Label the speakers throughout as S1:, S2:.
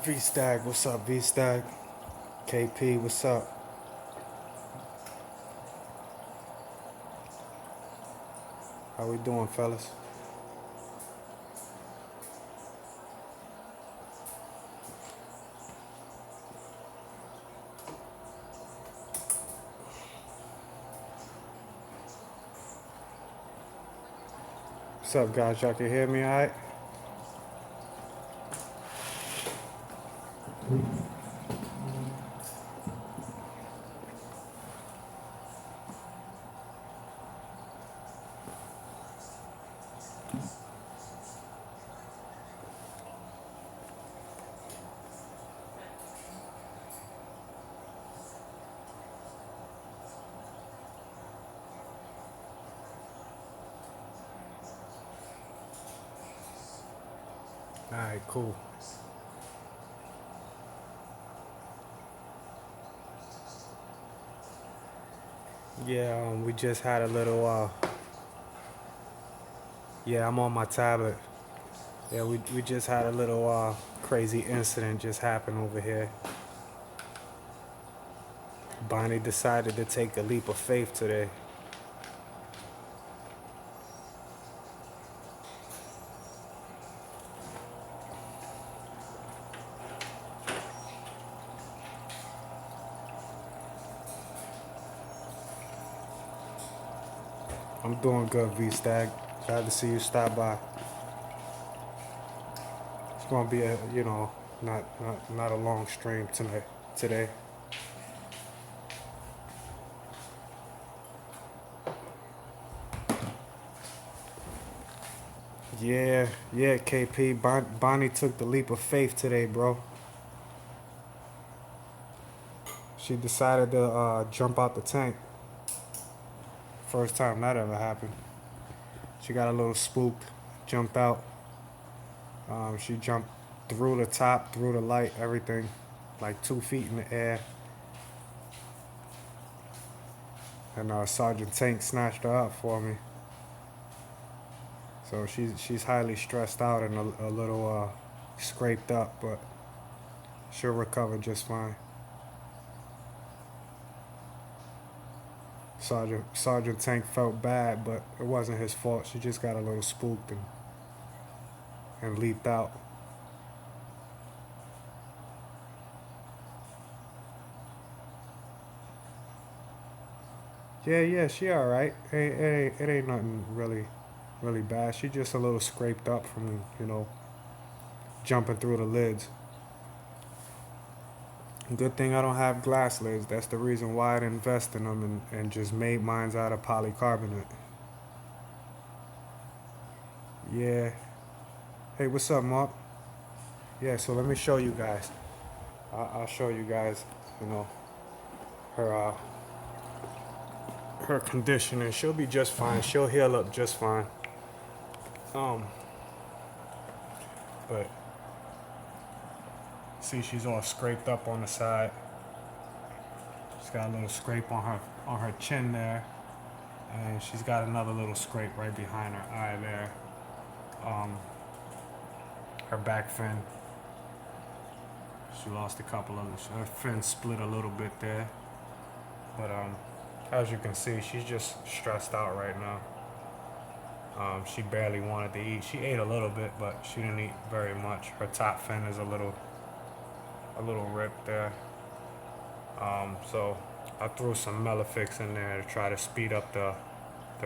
S1: V-Stag, what's up, V-Stag? KP, what's up? How we doing, fellas? What's up, guys? Y'all can hear me all right? All right, cool. Yeah, we just had a little, yeah, I'm on my tablet. Yeah, we just had a little crazy incident just happen over here. Bonnie decided to take a leap of faith today. I'm doing good, V-Stag. Glad to see you stop by. It's gonna be a, not a long stream tonight, today. Yeah, KP. Bonnie took the leap of faith today, bro. She decided to jump out the tank. First time that ever happened. She got a little spooked, jumped out. She jumped through the top, through the light, everything, like 2 feet in the air. And Sergeant Tank snatched her up for me. So she's highly stressed out and a little scraped up, but she'll recover just fine. Sergeant Tank felt bad, but it wasn't his fault. She just got a little spooked and leaped out. Yeah, she all right. It ain't nothing really bad. She just a little scraped up from jumping through the lids. Good thing I don't have glass lids. That's the reason why I'd invest in them and just made mines out of polycarbonate. Yeah. Hey, what's up, Mark? Yeah, so let me show you guys. I'll show you guys, her her conditioning. She'll be just fine. She'll heal up just fine. Um, but see, she's all scraped up on the side. She's got a little scrape on her chin there, and she's got another little scrape right behind her eye there. Her back fin. She lost a couple of her fin split a little bit there, but as you can see, she's just stressed out right now. She barely wanted to eat. She ate a little bit, but she didn't eat very much. Her top fin is a little ripped there. So I threw some Melafix in there to try to speed up the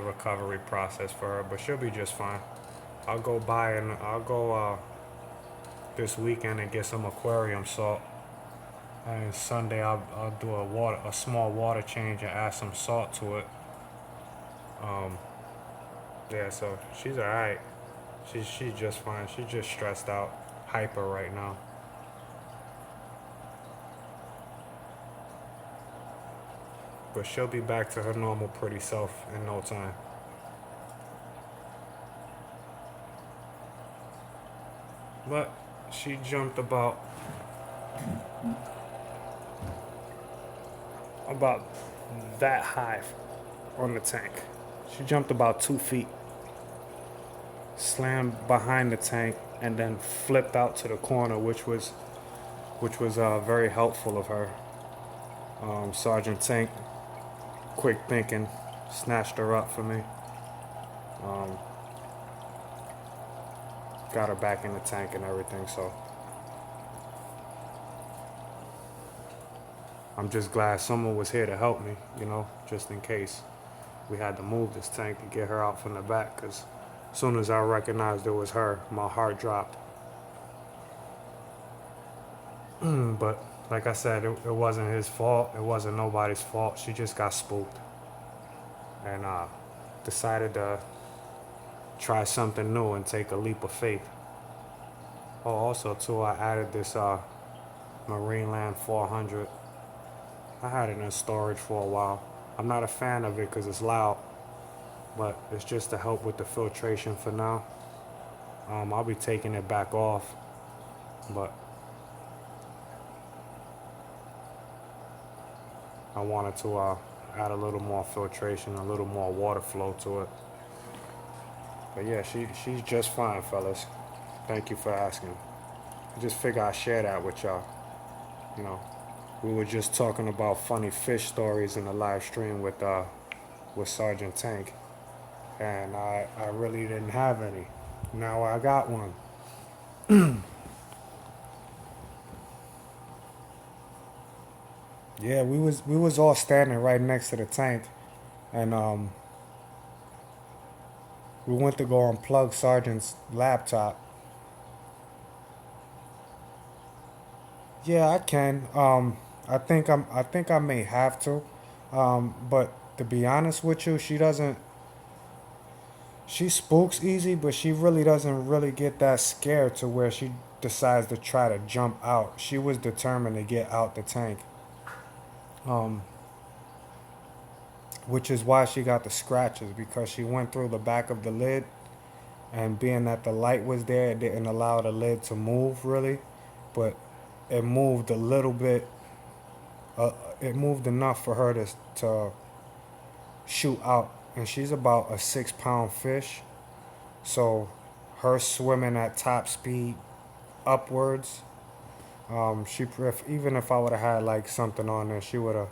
S1: recovery process for her, but she'll be just fine. I'll go this weekend and get some aquarium salt. And Sunday I'll do a small water change and add some salt to it. Yeah, so she's alright. She's just fine. She's just stressed out, hyper right now. But she'll be back to her normal pretty self in no time. But she jumped about that high on the tank. She jumped about 2 feet, slammed behind the tank, and then flipped out to the corner, which was which was very helpful of her. Sergeant Tank, quick thinking, snatched her up for me. Um, got her back in the tank and everything, so I'm just glad someone was here to help me, just in case we had to move this tank to get her out from the back, because as soon as I recognized it was her, my heart dropped. But like I said, it wasn't his fault. It wasn't nobody's fault. She just got spooked and decided to try something new and take a leap of faith. Oh, also too, I added this Marineland 400. I had it in storage for a while. I'm not a fan of it because it's loud, but it's just to help with the filtration for now. I'll be taking it back off, but I wanted to add a little more filtration, a little more water flow to it. But yeah, she's just fine, fellas. Thank you for asking. I just figured I'd share that with y'all. You know, we were just talking about funny fish stories in the live stream with Sergeant Tank, and I really didn't have any. Now I got one. Yeah, we was all standing right next to the tank, and we went to go unplug Sergeant's laptop. Yeah, I can. I think I may have to. But to be honest with you, she doesn't. She spooks easy, but she really doesn't really get that scared to where she decides to try to jump out. She was determined to get out the tank. Um, which is why she got the scratches, because she went through the back of the lid, and being that the light was there, it didn't allow the lid to move really, but it moved a little bit. It moved enough for her to shoot out, and she's about a 6 pound fish, so her swimming at top speed upwards. Even if I would have had like something on there, she would have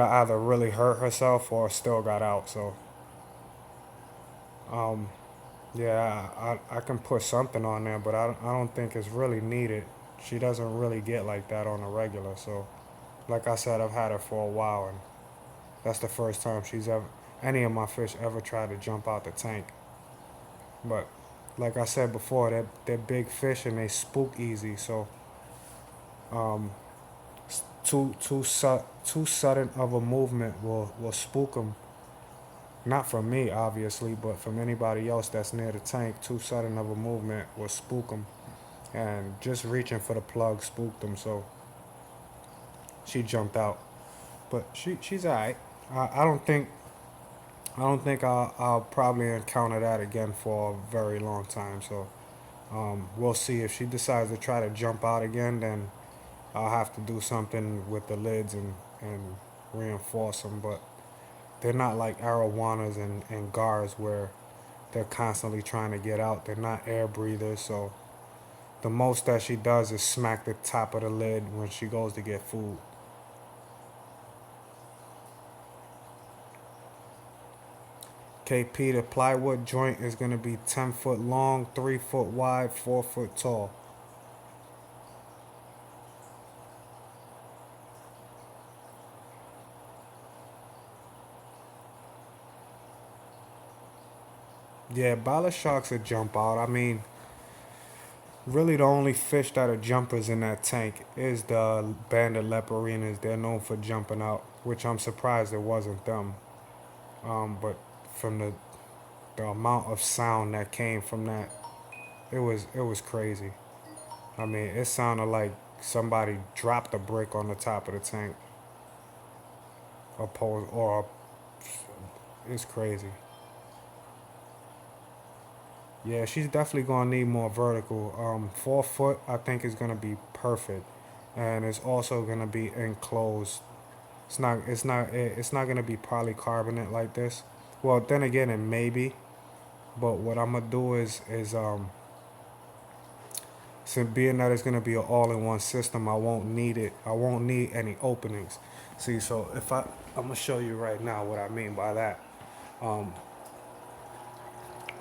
S1: either really hurt herself or still got out. So um, yeah, I can put something on there, but I don't think it's really needed. She doesn't really get like that on a regular. So like I said, I've had her for a while, and that's the first time any of my fish ever tried to jump out the tank. But like I said before, they're big fish and they spook easy. So um, too sudden of a movement will spook them. Not from me, obviously, but from anybody else that's near the tank. Too sudden of a movement will spook them, and just reaching for the plug spooked them. So she jumped out, but she's alright. I don't think I'll probably encounter that again for a very long time. So we'll see. If she decides to try to jump out again, then I'll have to do something with the lids and reinforce them. But they're not like arowanas and gars where they're constantly trying to get out. They're not air breathers. So the most that she does is smack the top of the lid when she goes to get food. KP, the plywood joint is going to be 10 foot long, 3 foot wide, 4 foot tall. Yeah, ballast sharks will jump out. I mean, really the only fish that are jumpers in that tank is the banded leporinas. They're known for jumping out, which I'm surprised it wasn't them. But from the amount of sound that came from that, it was crazy. I mean, it sounded like somebody dropped a brick on the top of the tank. It's crazy. Yeah, she's definitely gonna need more vertical. 4 foot, I think, is gonna be perfect, and it's also gonna be enclosed. It's not gonna be polycarbonate like this. Well, then again, it may be, but what I'm gonna do is So being that it's gonna be an all-in-one system, I won't need it. I won't need any openings. See, so I'm gonna show you right now what I mean by that. Um,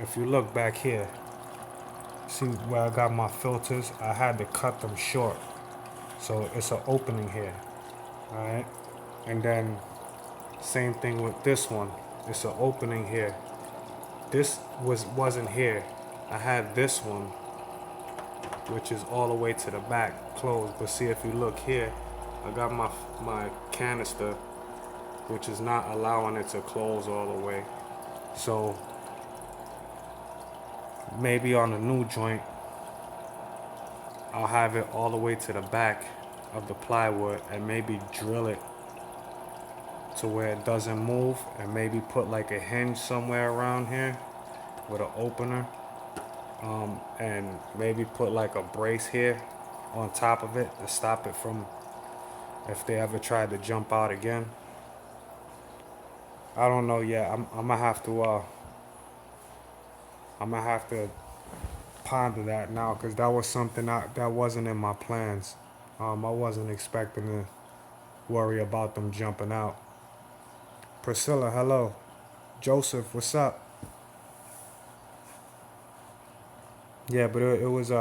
S1: if you look back here, see where I got my filters? I had to cut them short. So it's an opening here, all right? And then same thing with this one. It's an opening here. This wasn't here. I had this one, which is all the way to the back, closed. But see, if you look here, I got my canister, which is not allowing it to close all the way. So maybe on the new joint, I'll have it all the way to the back of the plywood and maybe drill it to where it doesn't move, and maybe put like a hinge somewhere around here with an opener, and maybe put like a brace here on top of it to stop it from, if they ever tried to jump out again. I don't know yet. I'm gonna have to ponder that now, because that was something that wasn't in my plans. I wasn't expecting to worry about them jumping out. Priscilla, hello. Joseph, what's up? Yeah, but it was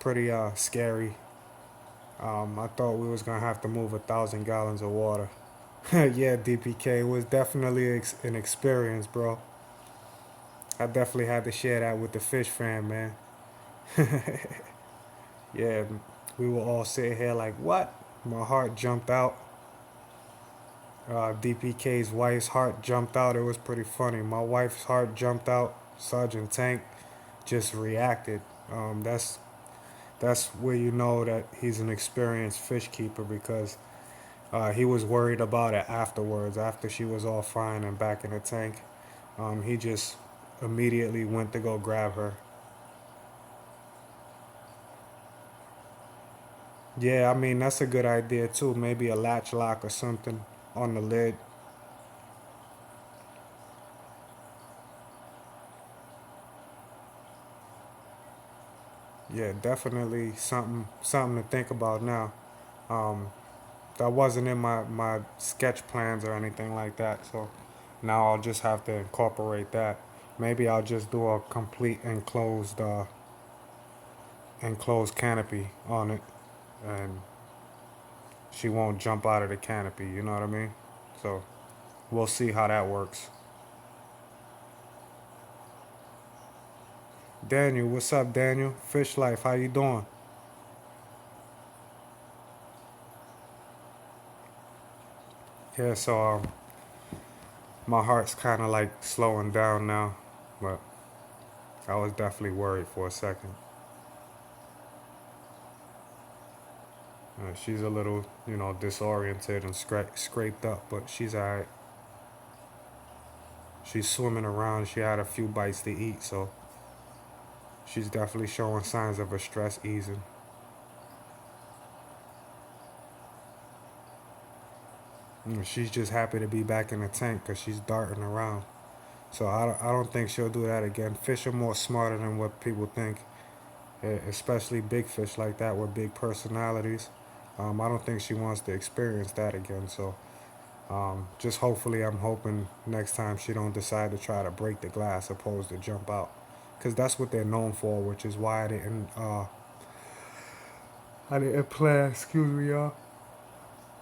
S1: pretty scary. I thought we was gonna have to move 1,000 gallons of water. Yeah, DPK, it was definitely an experience, bro. I definitely had to share that with the fish fam, man. Yeah, we were all sitting here like, what? My heart jumped out. DPK's wife's heart jumped out. It was pretty funny. My wife's heart jumped out. Sergeant Tank just reacted. That's where you know that he's an experienced fish keeper, because he was worried about it afterwards, after she was all fine and back in the tank. He just immediately went to go grab her. Yeah, I mean, that's a good idea too. Maybe a latch lock or something on the lid. Yeah, definitely something to think about now. Um, that wasn't in my sketch plans or anything like that, so now I'll just have to incorporate that. Maybe I'll just do a complete enclosed canopy on it, and she won't jump out of the canopy, you know what I mean? So we'll see how that works. Daniel, what's up, Daniel? Fish Life, how you doing? Yeah, so my heart's kind of like slowing down now, but I was definitely worried for a second. She's a little, disoriented and scraped up, but she's alright. She's swimming around. She had a few bites to eat, so she's definitely showing signs of her stress easing. She's just happy to be back in the tank because she's darting around. So I don't think she'll do that again. Fish are more smarter than what people think, especially big fish like that with big personalities. I don't think she wants to experience that again. So just hopefully, I'm hoping next time she don't decide to try to break the glass opposed to jump out, because that's what they're known for, which is why I didn't plan. Excuse me, y'all.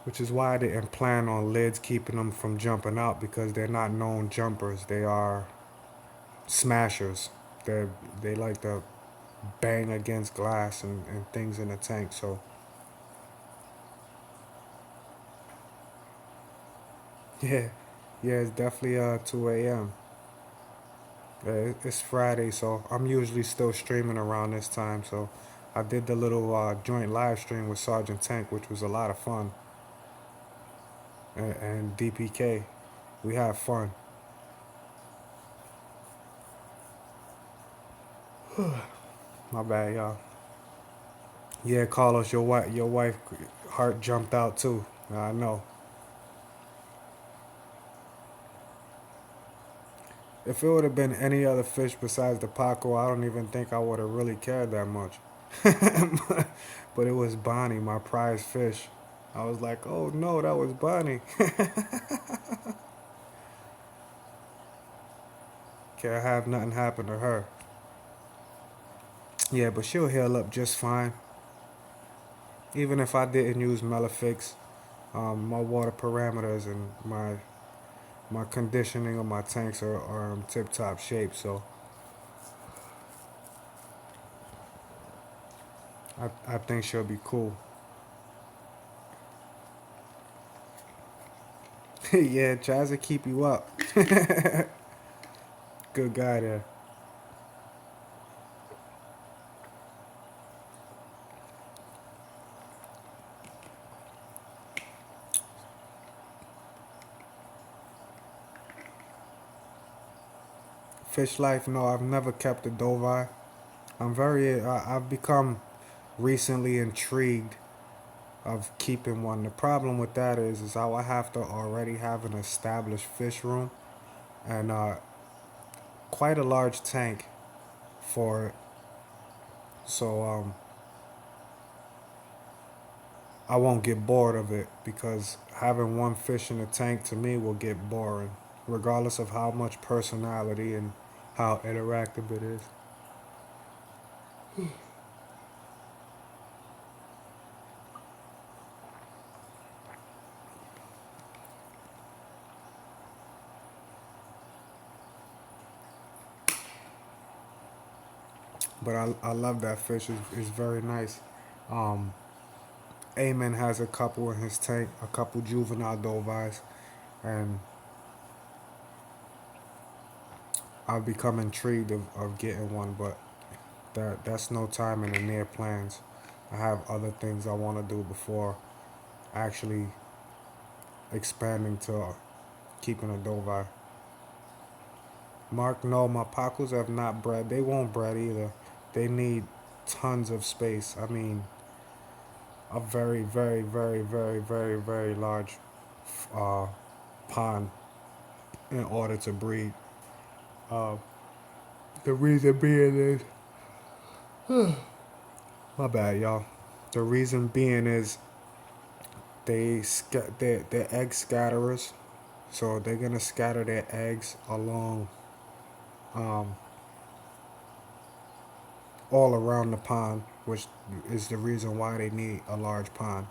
S1: Which is why I didn't plan on lids keeping them from jumping out, because they're not known jumpers. They are smashers. They like to bang against glass and things in the tank. So yeah, yeah, it's definitely 2 a.m. It's Friday, so I'm usually still streaming around this time. So I did the little joint live stream with Sergeant Tank, which was a lot of fun, and DPK. We had fun. My bad, y'all. Yeah, Carlos, your wife heart jumped out too. I know. If it would have been any other fish besides the Paco, I don't even think I would have really cared that much. But it was Bonnie, my prize fish. I was like, oh no, that was Bonnie. Can't have nothing happen to her. Yeah, but she'll heal up just fine. Even if I didn't use Melafix, my water parameters and my conditioning of my tanks are in tip top shape. So I think she'll be cool. Yeah, tries to keep you up. Good guy there. Fish life, no, I've never kept a doveye. I've become recently intrigued of keeping one. The problem with that is I would have to already have an established fish room and quite a large tank for it. So I won't get bored of it because having one fish in a tank to me will get boring, regardless of how much personality and how interactive it is. But I love that fish. It's very nice. Um, Amen has a couple in his tank, a couple juvenile dovies, and I've become intrigued of getting one, but that's no time in the near plans. I have other things I want to do before actually expanding to keeping a dovi. Mark, no, my pacos have not bred. They won't bred either. They need tons of space. I mean, a very, very, very, very, very, very large uh, pond in order to breed. Uh, the reason being is, my bad, y'all. The reason being is they're egg scatterers, so they're gonna scatter their eggs along um, all around the pond, which is the reason why they need a large pond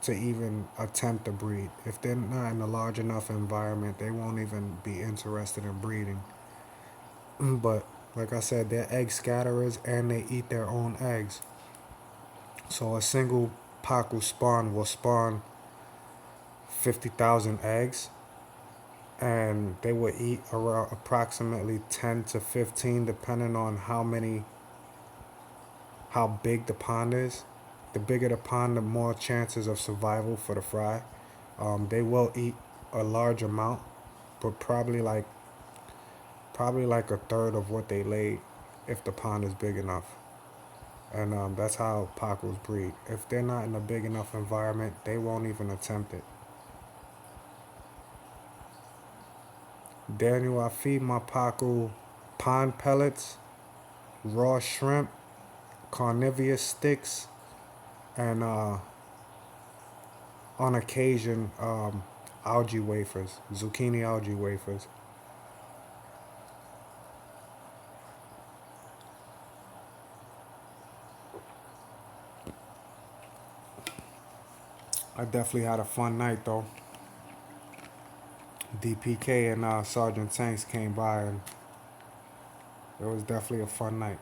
S1: to even attempt to breed. If they're not in a large enough environment, they won't even be interested in breeding. But like I said, they're egg scatterers and they eat their own eggs. So a single Pacu spawn will spawn 50,000 eggs, and they will eat around approximately 10 to 15 depending on how big the pond is. The bigger the pond, the more chances of survival for the fry. They will eat a large amount, but probably like a third of what they laid if the pond is big enough. And that's how Pacos breed. If they're not in a big enough environment, they won't even attempt it. Daniel, I feed my Paco pond pellets, raw shrimp, carnivorous sticks, and on occasion algae wafers, zucchini algae wafers. I definitely had a fun night though. DPK and Sergeant Tanks came by, and it was definitely a fun night.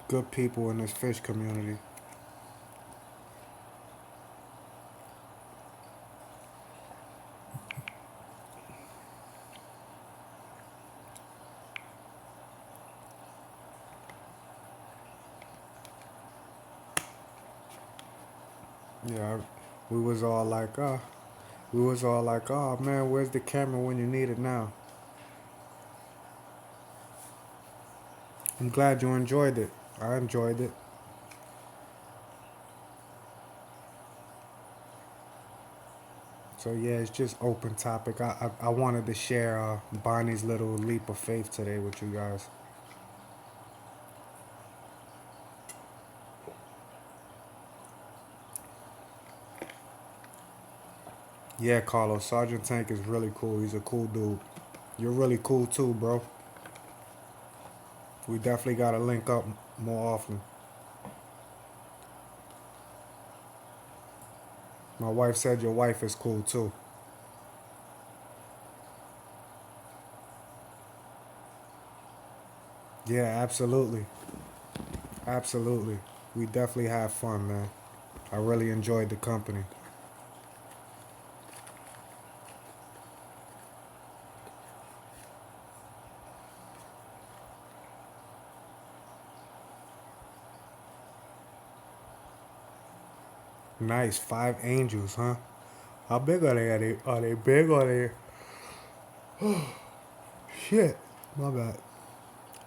S1: Good people in this fish community. Yeah, we was all like, oh man, where's the camera when you need it now? I'm glad you enjoyed it. I enjoyed it. So yeah, it's just open topic. I wanted to share Bonnie's little leap of faith today with you guys. Yeah, Carlos, Sergeant Tank is really cool. He's a cool dude. You're really cool too, bro. We definitely gotta link up more often. My wife said your wife is cool too. Yeah, absolutely. Absolutely. We definitely have fun, man. I really enjoyed the company. Nice. 5 angels, huh? How big are they? Are they big or are they shit? My bad.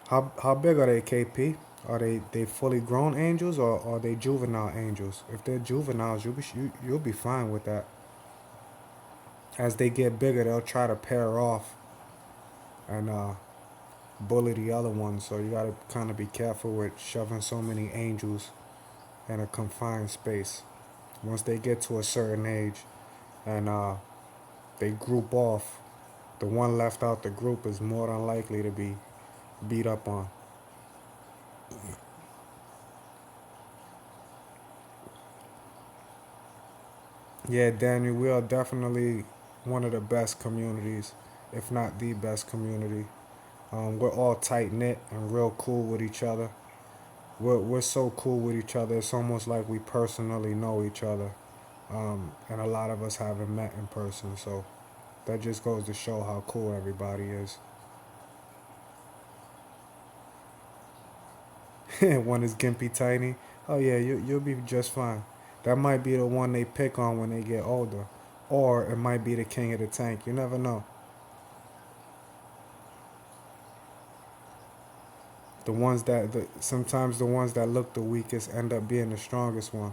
S1: How big are they, KP? Are they fully grown angels or are they juvenile angels? If they're juveniles, you'll be fine with that. As they get bigger, they'll try to pair off and bully the other ones. So you gotta kind of be careful with shoving so many angels in a confined space. Once they get to a certain age and they group off, the one left out the group is more than likely to be beat up on. Yeah, Daniel, we are definitely one of the best communities, if not the best community. We're all tight knit and real cool with each other. We're so cool with each other. It's almost like we personally know each other, and a lot of us haven't met in person. So that just goes to show how cool everybody is. One is gimpy tiny. Oh yeah, you'll be just fine. That might be the one they pick on when they get older, or it might be the king of the tank. You never know. Sometimes the ones that look the weakest end up being the strongest one.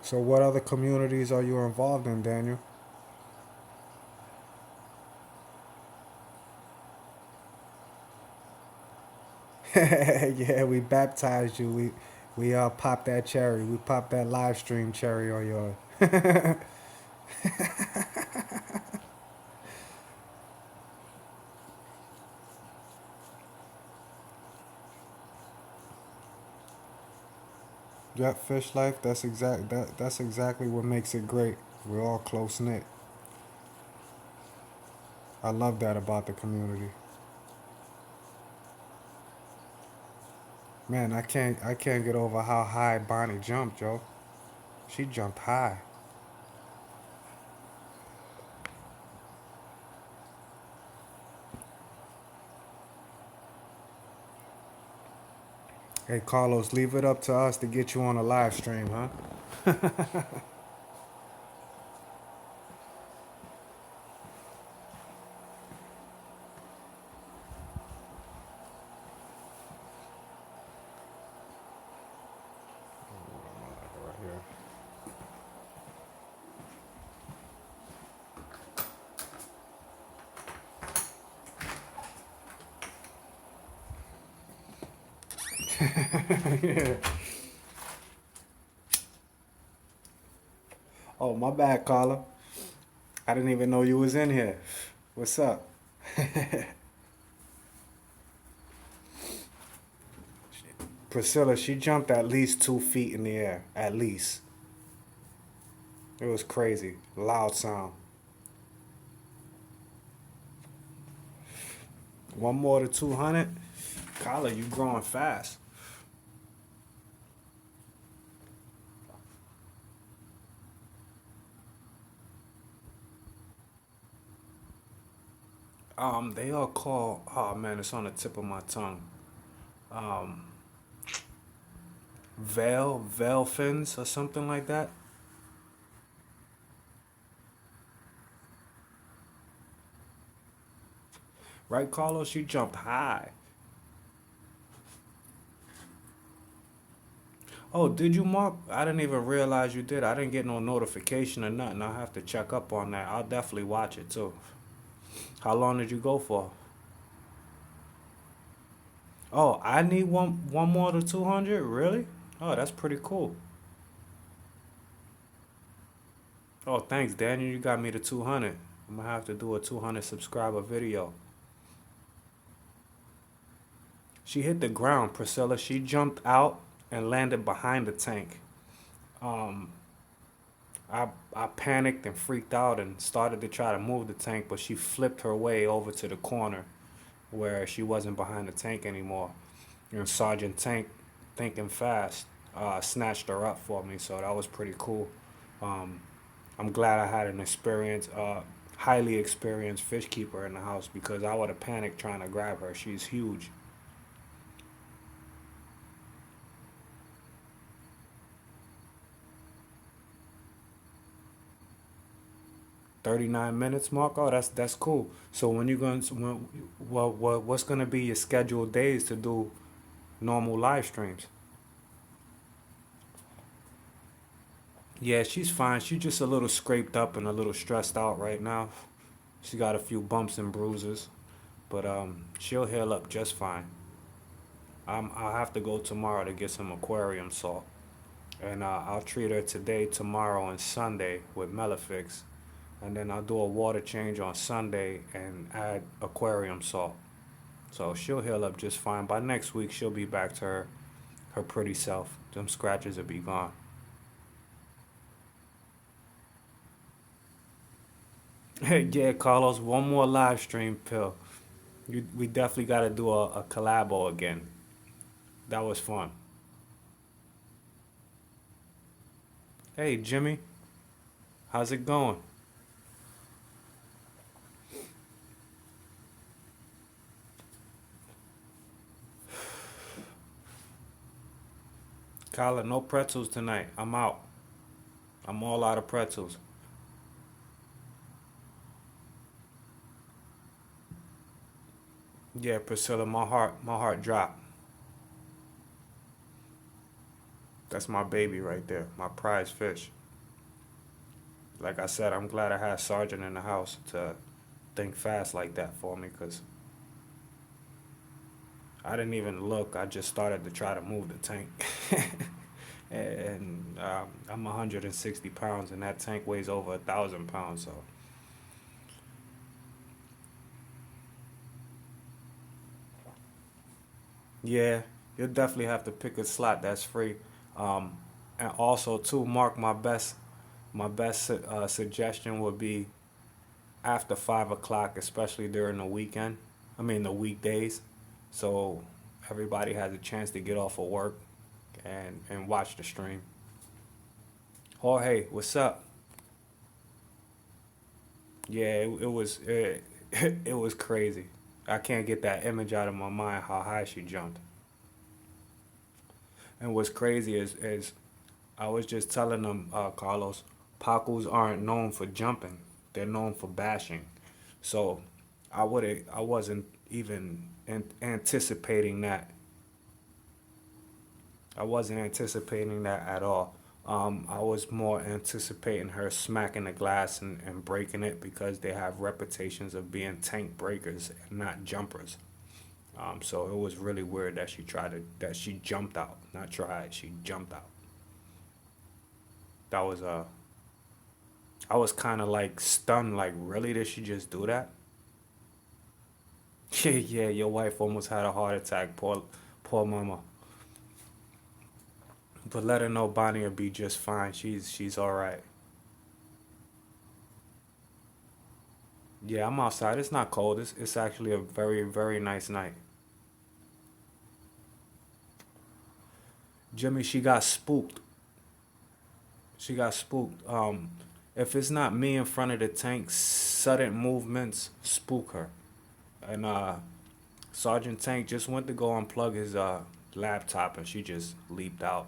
S1: So what other communities are you involved in, Daniel? Yeah, we baptized you. We popped that cherry. We popped that live stream cherry on your. Yep, fish life. That's exactly what makes it great. We're all close knit. I love that about the community. Man, I can't get over how high Bonnie jumped, Joe. She jumped high. Hey Carlos, leave it up to us to get you on a live stream, huh? Right here. Yeah. Oh, my bad, Carla. I didn't even know you was in here. What's up? Priscilla, she jumped at least 2 feet in the air. At least. It was crazy. Loud sound. One more to 200. Carla, you growing fast. They are called. Oh man, it's on the tip of my tongue. Um, veil fins or something like that. Right, Carlos? She jumped high. Oh, did you, Mark? I didn't even realize you did. I didn't get no notification or nothing. I'll have to check up on that. I'll definitely watch it too. How long did you go for? Oh, I need one more to 200? Really? Oh, that's pretty cool. Oh, thanks, Daniel. You got me to 200. I'm gonna have to do a 200 subscriber video. She hit the ground, Priscilla. She jumped out and landed behind the tank. Um, I panicked and freaked out and started to try to move the tank, but she flipped her way over to the corner where she wasn't behind the tank anymore. And Sergeant Tank, thinking fast, snatched her up for me, so that was pretty cool. Um, I'm glad I had an highly experienced fish keeper in the house because I would have panicked trying to grab her. She's huge. 39 minutes, Mark. Oh, that's cool. So when you going to what's gonna be your scheduled days to do normal live streams? Yeah, she's fine. She's just a little scraped up and a little stressed out right now. She got a few bumps and bruises, but she'll heal up just fine. I'll have to go tomorrow to get some aquarium salt, and I'll treat her today, tomorrow, and Sunday with Melafix, and then I'll do a water change on Sunday and add aquarium salt. So she'll heal up just fine. By next week, she'll be back to her pretty self. Them scratches will be gone. Yeah, Carlos, one more live stream pill. We definitely got to do a collabo again. That was fun. Hey, Jimmy, how's it going? Kyla, no pretzels tonight. I'm out. I'm all out of pretzels. Yeah, Priscilla, my heart dropped. That's my baby right there, my prize fish. Like I said, I'm glad I had Sergeant in the house to think fast like that for me, cause I didn't even look. I just started to try to move the tank. And I'm 160 pounds, and that tank weighs over 1,000 pounds. So yeah, you'll definitely have to pick a slot that's free. Um, and also too, Mark, my best suggestion would be after 5 o'clock, especially during the weekend. I mean the weekdays, so everybody has a chance to get off of work and watch the stream. Jorge, what's up? Yeah, it was crazy. I can't get that image out of my mind how high she jumped. And what's crazy is I was just telling them, Carlos, Pacos aren't known for jumping; they're known for bashing. So I wasn't even anticipating that. I wasn't anticipating that at all. I was more anticipating her smacking the glass and breaking it because they have reputations of being tank breakers and not jumpers. So it was really weird that she jumped out, not tried, she jumped out. That was I was kind of like stunned, like really, did she just do that? Yeah, yeah, your wife almost had a heart attack, poor mama. But let her know Bonnie will be just fine. She's all right. Yeah, I'm outside. It's not cold. It's actually a very nice night. Jimmy, she got spooked. She got spooked. If it's not me in front of the tank, sudden movements spook her. And Sergeant Tank just went to go unplug his laptop, and she just leaped out.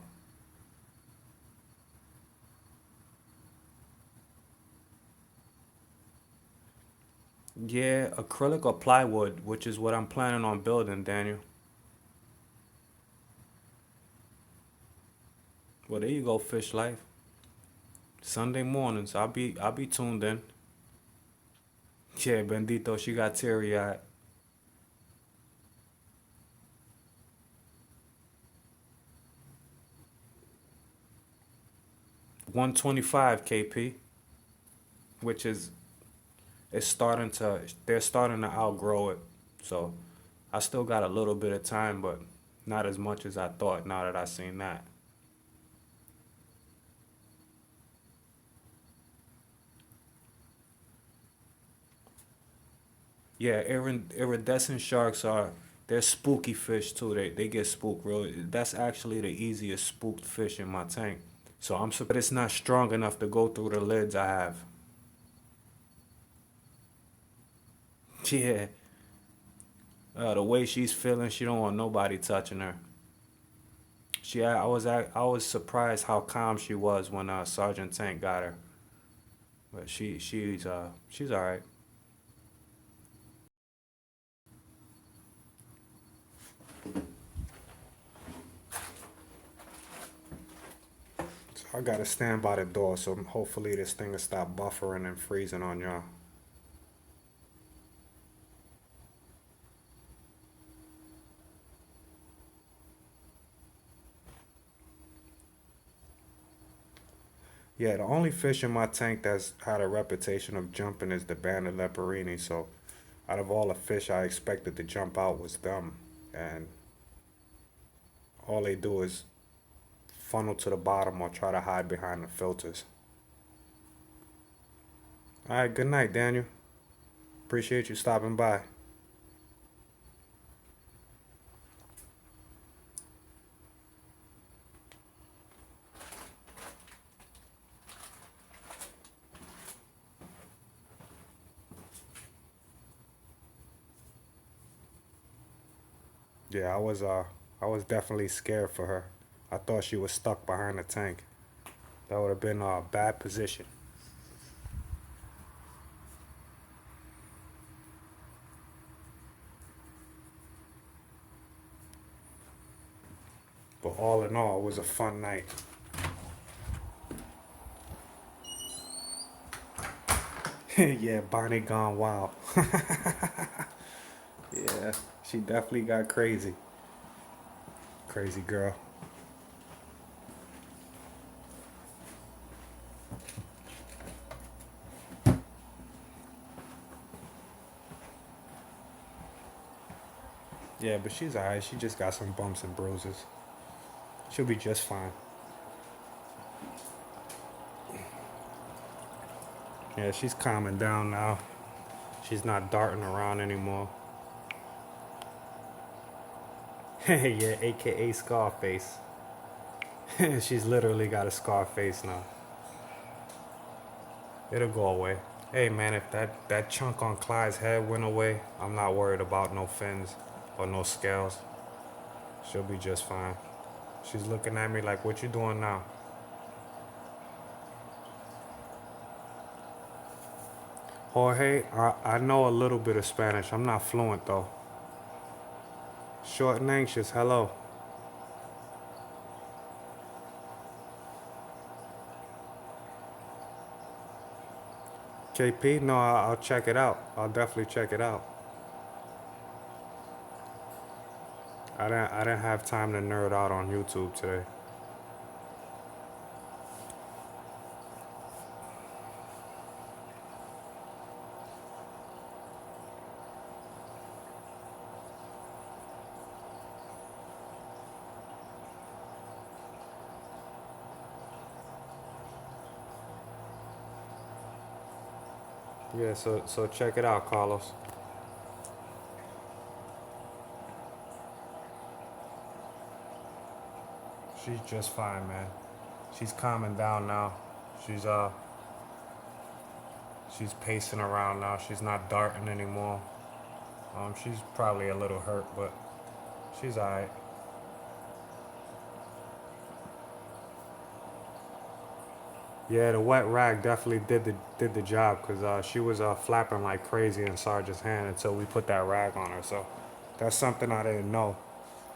S1: Yeah, acrylic or plywood, which is what I'm planning on building, Daniel. Well, there you go, Fish Life. Sunday mornings, I'll be tuned in. Yeah, Bendito, she got teary eyed. 125 KP, which is it's starting to they're starting to outgrow it. So I still got a little bit of time, but not as much as I thought now that I seen that. Yeah, iridescent sharks are they're spooky fish too. They get spooked real. That's actually the easiest spooked fish in my tank. So I'm surprised it's not strong enough to go through the lids I have. Yeah, the way she's feeling, she don't want nobody touching her. I was surprised how calm she was when Sergeant Tank got her. But she's all right. So I gotta stand by the door, so hopefully this thing will stop buffering and freezing on y'all. Yeah, the only fish in my tank that's had a reputation of jumping is the banded leporini. So out of all the fish I expected to jump out was them, and all they do is funnel to the bottom or try to hide behind the filters. All right, good night, Daniel. Appreciate you stopping by. Yeah, I was definitely scared for her. I thought she was stuck behind the tank. That would have been a bad position. But all in all, it was a fun night. Yeah, Bonnie gone wild. Yeah, she definitely got crazy. Crazy girl. Yeah, but she's alright. She just got some bumps and bruises. She'll be just fine. Yeah, she's calming down now. She's not darting around anymore. Yeah, aka Scarface. She's literally got a scar face now. It'll go away. Hey man, if that chunk on Clyde's head went away, I'm not worried about no fins or no scales. She'll be just fine. She's looking at me like, what you doing now? Jorge, I know a little bit of Spanish. I'm not fluent though. Short and anxious, hello. KP, no, I'll check it out. I'll definitely check it out. I didn't have time to nerd out on YouTube today. Yeah, so check it out, Carlos. She's just fine, man. She's calming down now. She's uh she's pacing around now. She's not darting anymore. She's probably a little hurt, but she's alright. Yeah, the wet rag definitely did the job because she was flapping like crazy in Sergeant's hand until we put that rag on her. So that's something I didn't know.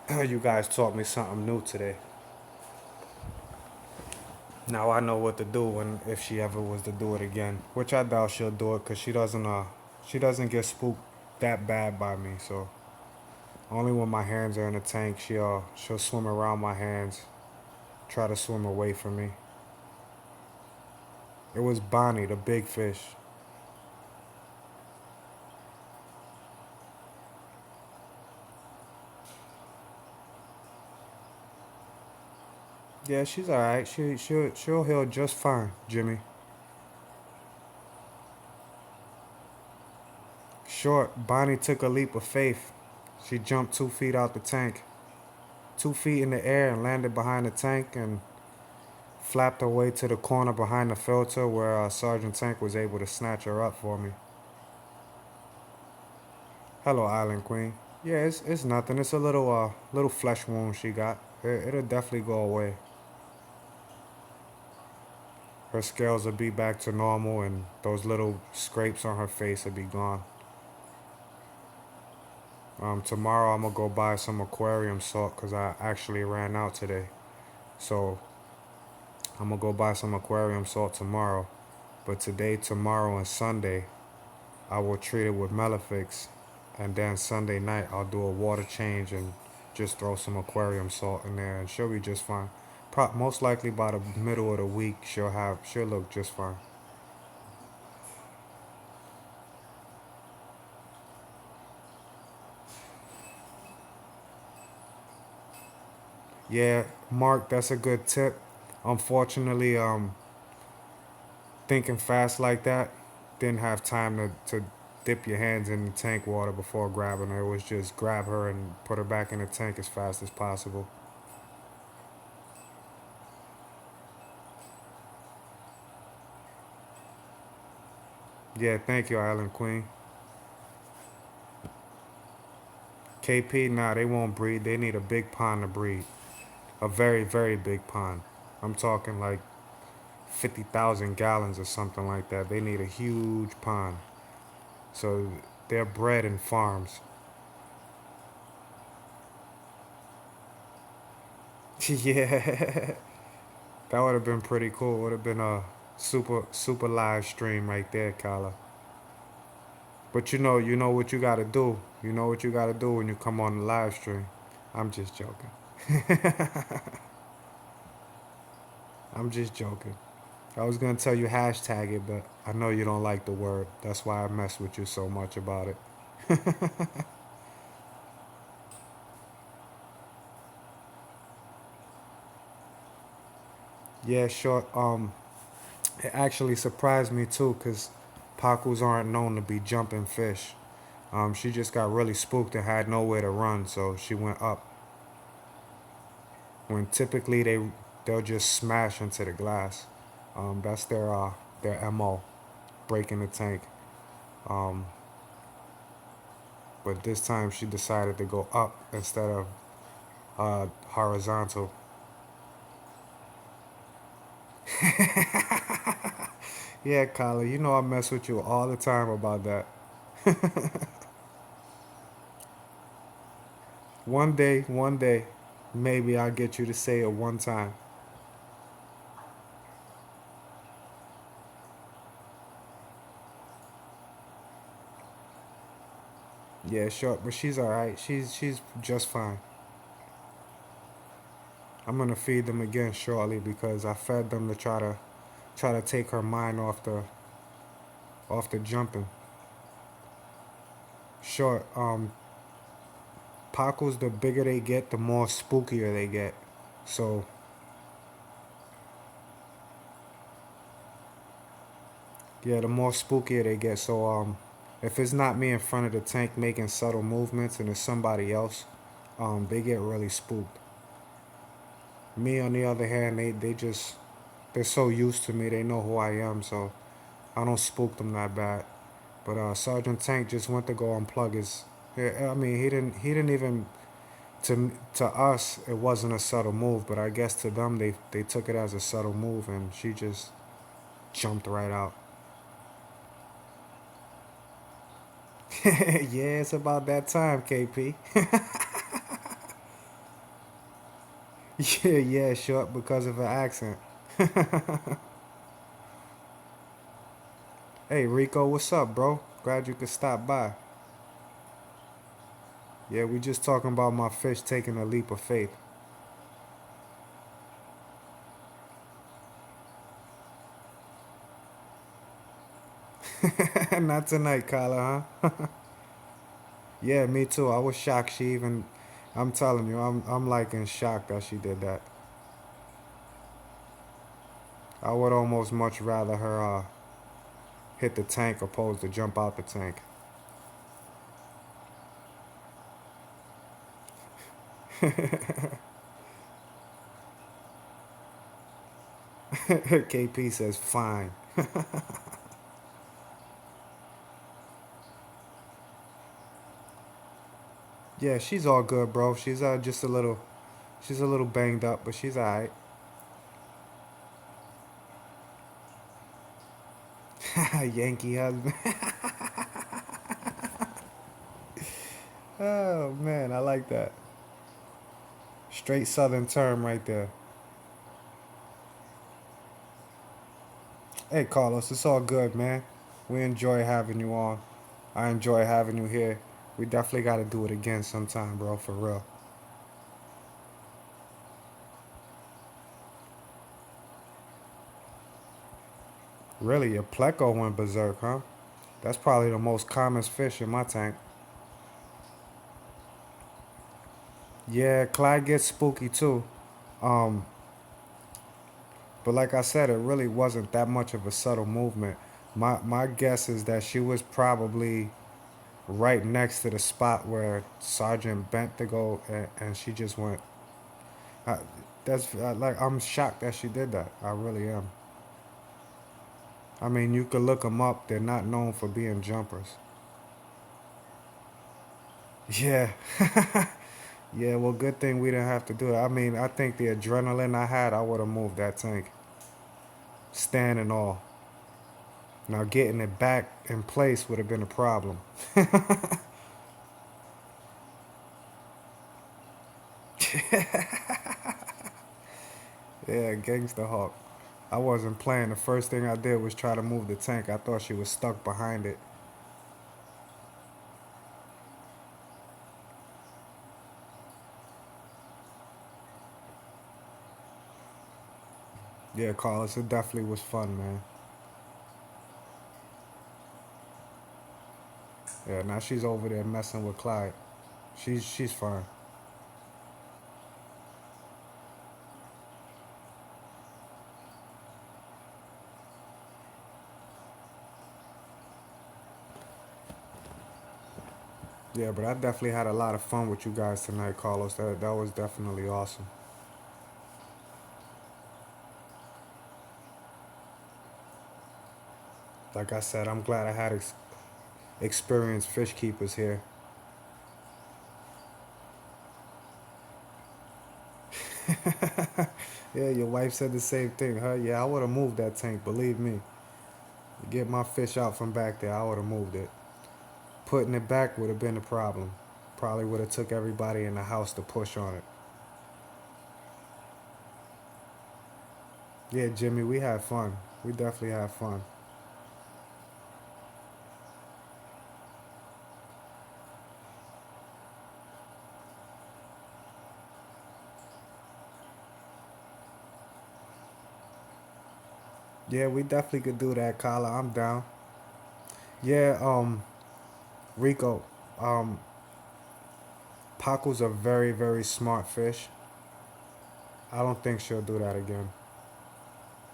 S1: You guys taught me something new today. Now I know what to do when if she ever was to do it again, which I doubt she'll do it because she doesn't get spooked that bad by me. So only when my hands are in the tank she'll swim around my hands, try to swim away from me. It was Bonnie, the big fish. Yeah, she's all right. She'll heal just fine, Jimmy. Short, Bonnie took a leap of faith. She jumped 2 feet out the tank, 2 feet in the air, and landed behind the tank and flapped her way to the corner behind the filter where Sergeant Tank was able to snatch her up for me. Hello, Island Queen. Yeah, it's nothing. It's a little flesh wound she got. It'll definitely go away. Her scales will be back to normal, and those little scrapes on her face will be gone. Tomorrow I'm gonna go buy some aquarium salt because I actually ran out today. So I'm gonna go buy some aquarium salt tomorrow. But today, tomorrow, and Sunday, I will treat it with Melafix, and then Sunday night I'll do a water change and just throw some aquarium salt in there, and she'll be just fine. Most likely by the middle of the week, she'll look just fine. Yeah, Mark, that's a good tip. Unfortunately, thinking fast like that, didn't have time to dip your hands in the tank water before grabbing her. It was just grab her and put her back in the tank as fast as possible. Yeah, thank you, Island Queen. KP, nah, they won't breed. They need a big pond to breed. A very, very big pond. I'm talking like 50,000 gallons or something like that. They need a huge pond. So they're bred in farms. Yeah, that would have been pretty cool. Would have been a super live stream right there, Kyla. But you know what you gotta do. You know what you gotta do when you come on the live stream. I'm just joking. I'm just joking. I was gonna tell you hashtag it, but I know you don't like the word. That's why I mess with you so much about it. Yeah, sure. It actually surprised me too, cause Pakus aren't known to be jumping fish. She just got really spooked and had nowhere to run, so she went up. When typically they'll just smash into the glass. That's their mo, breaking the tank. Um, but this time she decided to go up instead of horizontal. Yeah, Kyla, you know I mess with you all the time about that. One day, maybe I'll get you to say it one time. Yeah, sure, but she's all right. She's just fine. I'm gonna feed them again shortly because I fed them to try to take her mind off the jumping. Sure. Pacos, the bigger they get, the more spookier they get. So yeah, the more spookier they get. So if it's not me in front of the tank making subtle movements and it's somebody else, they get really spooked. Me on the other hand, they're so used to me, they know who I am, so I don't spook them that bad. But Sergeant Tank just went to go unplug his. Yeah, I mean, he didn't even to us it wasn't a subtle move, but I guess to them they took it as a subtle move, and she just jumped right out. Yeah, it's about that time, KP. Yeah, short because of her accent. Hey, Rico, what's up, bro? Glad you could stop by. Yeah, we just talking about my fish taking a leap of faith. Not tonight, Kyla, huh? Yeah, me too. I was shocked she even. I'm telling you, I'm like in shock that she did that. I would almost much rather her hit the tank opposed to jump out the tank. KP says fine. Yeah, she's all good, bro. She's just a little, she's a little banged up, but she's alright. Yankee husband. Oh man, I like that. Straight Southern term right there. Hey, Carlos, it's all good, man. We enjoy having you on. I enjoy having you here. We definitely got to do it again sometime, bro, for real. Really, your pleco went berserk, huh? That's probably the most common fish in my tank. Yeah, Clyde gets spooky too. Um, but like I said, it really wasn't that much of a subtle movement. My guess is that she was probably right next to the spot where Sergeant bent to go, and she just went. I, that's like I'm shocked that she did that. I really am. I mean, you could look them up. They're not known for being jumpers. Yeah, yeah. Well, good thing we didn't have to do it. I mean, I think the adrenaline I had, I would have moved that tank, stand and all. Now getting it back in place would have been a problem. Yeah, gangster hawk. I wasn't playing. The first thing I did was try to move the tank. I thought she was stuck behind it. Yeah, Carlos, it definitely was fun, man. Yeah, now she's over there messing with Clyde. She's fine. Yeah, but I definitely had a lot of fun with you guys tonight, Carlos. That was definitely awesome. Like I said, I'm glad I had experienced fish keepers here. Yeah, your wife said the same thing, huh? Yeah, I would have moved that tank, believe me. Get my fish out from back there, I would have moved it. Putting it back would have been a problem. Probably would have took everybody in the house to push on it. Yeah, Jimmy, we had fun. We definitely had fun. Yeah, we definitely could do that, Kyla. I'm down. Yeah, Rico, um, Paco's a very, very smart fish. I don't think she'll do that again.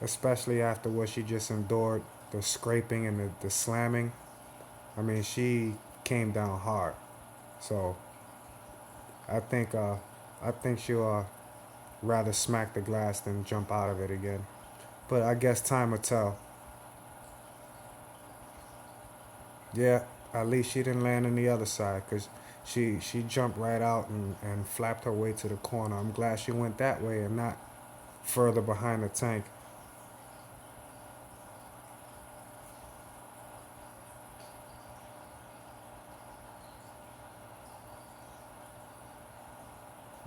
S1: Especially after what she just endured, the scraping and the slamming. I mean, she came down hard. So I think uh, I think she'll rather smack the glass than jump out of it again. But I guess time will tell. Yeah, at least she didn't land on the other side because she jumped right out and flapped her way to the corner. I'm glad she went that way and not further behind the tank.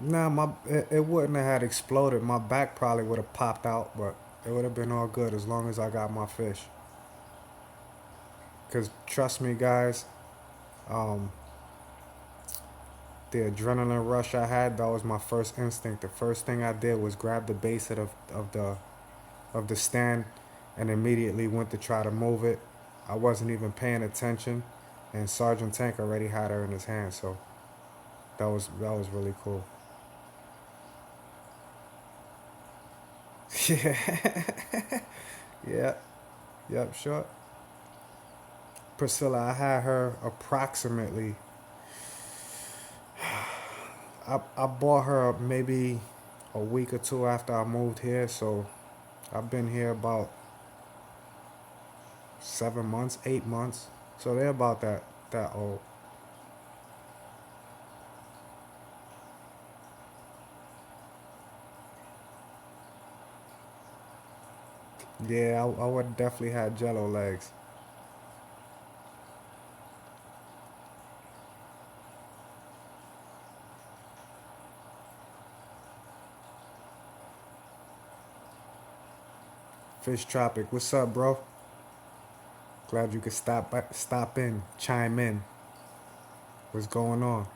S1: Nah, it wouldn't have had exploded. My back probably would have popped out, but it would have been all good as long as I got my fish. Cause trust me, guys, um, the adrenaline rush I had, that was my first instinct. The first thing I did was grab the base of the stand and immediately went to try to move it. I wasn't even paying attention, and Sergeant Tank already had her in his hand, so that was really cool. Yeah, yeah, yep, sure. Priscilla, I had her approximately. I bought her maybe a week or two after I moved here, so I've been here about 7 months, 8 months. So they're about that old. Yeah, I would definitely had jello legs. Fish Tropic, what's up, bro? Glad you could stop in, chime in. What's going on?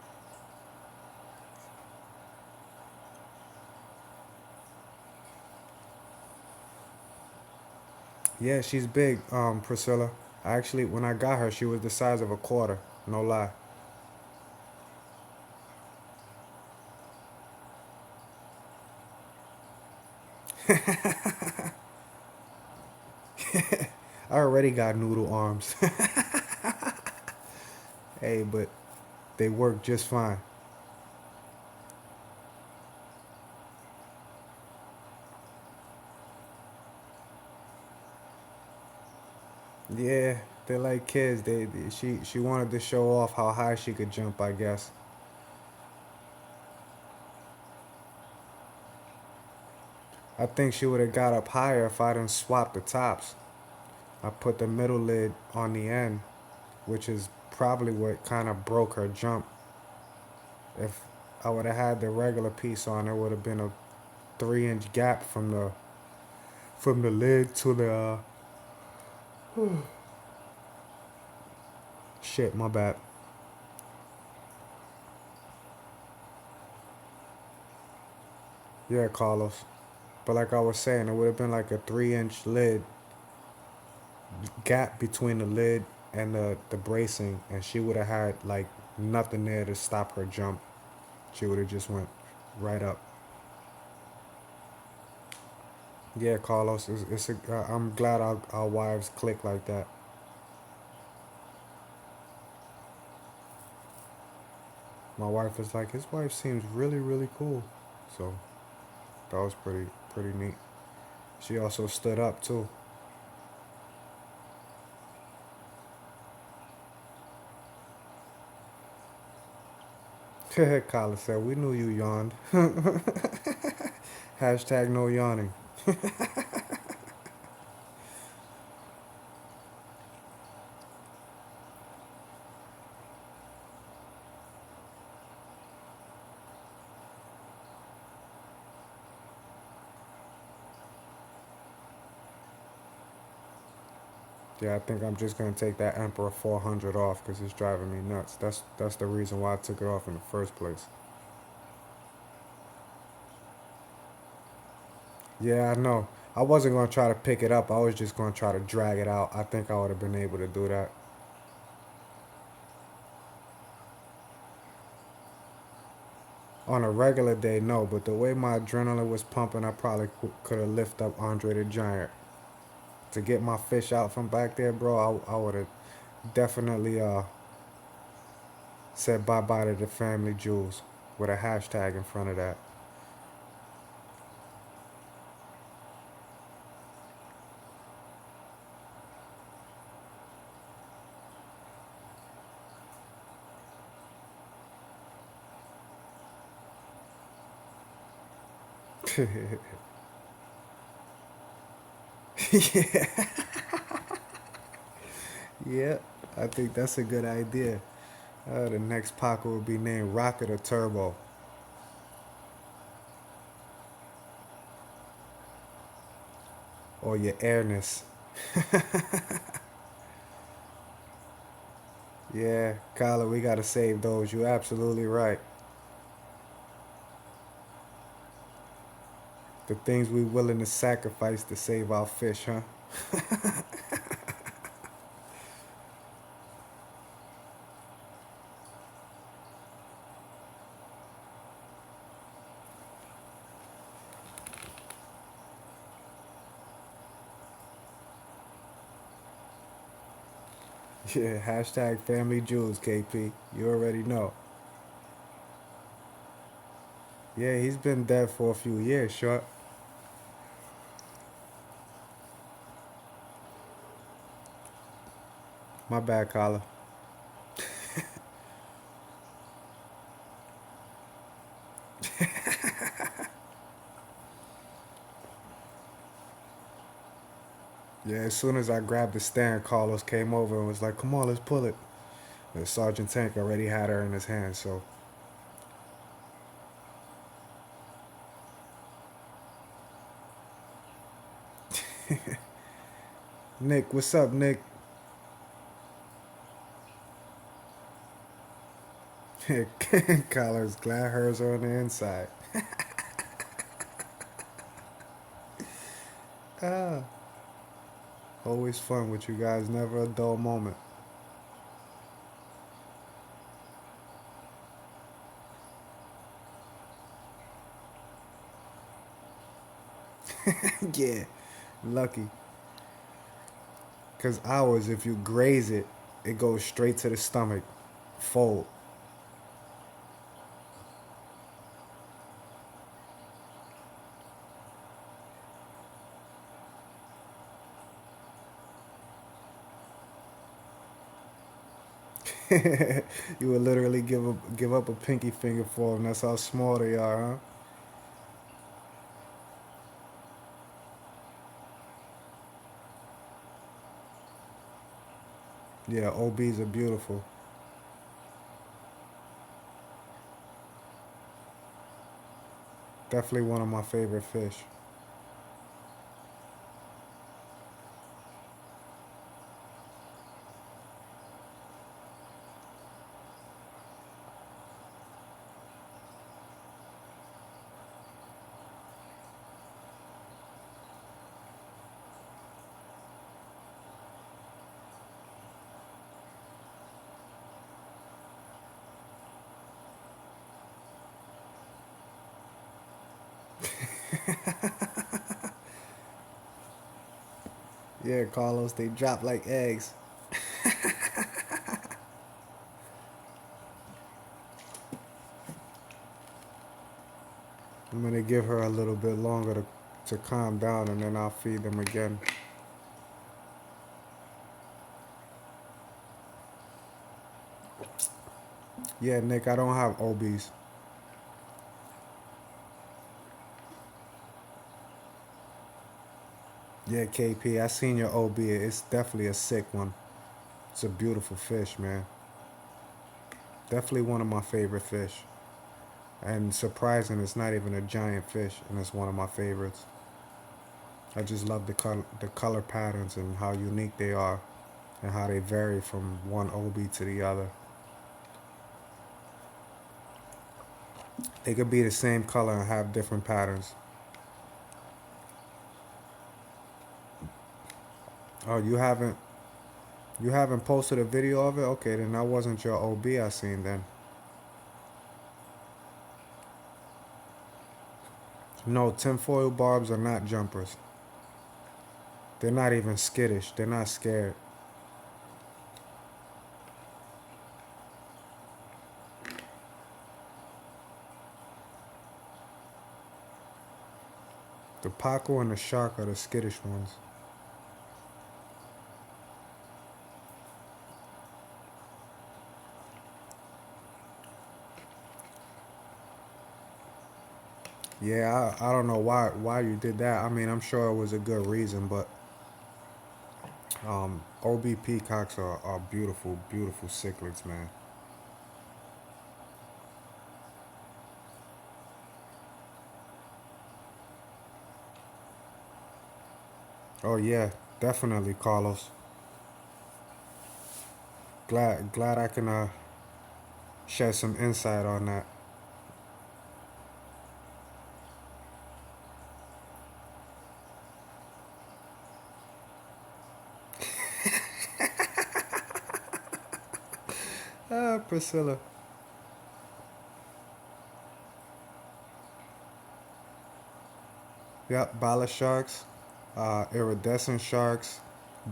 S1: Yeah, she's big, Priscilla. Actually, when I got her, she was the size of a quarter. No lie. I already got noodle arms. Hey, but they work just fine. Yeah, they're like kids. She wanted to show off how high she could jump, I guess. I think she would have got up higher if I didn't swap the tops. I put the middle lid on the end, which is probably what kind of broke her jump. If I would have had the regular piece on, there would have been a 3-inch gap from the lid to the shit. My bad. Yeah, Carlos. But like I was saying, it would have been like a 3-inch lid gap between the lid and the bracing, and she would have had like nothing there to stop her jump. She would have just went right up. Yeah, Carlos, I'm glad our wives click like that. My wife is like, his wife seems really, really cool. So that was pretty neat. She also stood up too. Carlos said, we knew you yawned. Hashtag no yawning. Yeah, I think I'm just gonna take that Emperor 400 off because it's driving me nuts. That's the reason why I took it off in the first place. Yeah, I know. I wasn't gonna try to pick it up. I was just gonna try to drag it out. I think I would have been able to do that. On a regular day, no. But the way my adrenaline was pumping, I probably could have lifted up Andre the Giant. To get my fish out from back there, bro, I would have definitely said bye bye to the family jewels with a hashtag in front of that. Yeah, yeah, I think that's a good idea. The next pocket will be named Rocket or Turbo. or your airness. Yeah, Kyla, we gotta save those. You're absolutely right. The things we willing to sacrifice to save our fish, huh? Yeah, hashtag family jewels, KP. You already know. Yeah, he's been dead for a few years, short. My bad, Kyla. Yeah, as soon as I grabbed the stand, Carlos came over and was like, come on, let's pull it. The Sergeant Tank already had her in his hand, so. Nick, what's up, Nick? Kyla's glad hers are on the inside. Ah, always fun with you guys, never a dull moment. Yeah, lucky. Because ours, if you graze it, it goes straight to the stomach. Fold. You would literally give up a pinky finger for them. That's how small they are, huh? Yeah, OBs are beautiful. Definitely one of my favorite fish. Yeah, Carlos, they drop like eggs. I'm gonna give her a little bit longer to calm down and then I'll feed them again. Yeah, Nick, I don't have OBs. Yeah, KP, I seen your OB. It's definitely a sick one. It's a beautiful fish, man. Definitely one of my favorite fish. And surprising, it's not even a giant fish, and it's one of my favorites. I just love the color patterns and how unique they are, and how they vary from one OB to the other. They could be the same color and have different patterns. Oh, you haven't posted a video of it? Okay, then that wasn't your OB I seen then. No, tinfoil barbs are not jumpers. They're not even skittish. They're not scared. The Paco and the shark are the skittish ones. Yeah, I don't know why you did that. I mean, I'm sure it was a good reason, but OB peacocks are beautiful, beautiful cichlids, man. Oh yeah, definitely, Carlos. Glad I can shed some insight on that. Ah, Priscilla. Yep, bala sharks, iridescent sharks,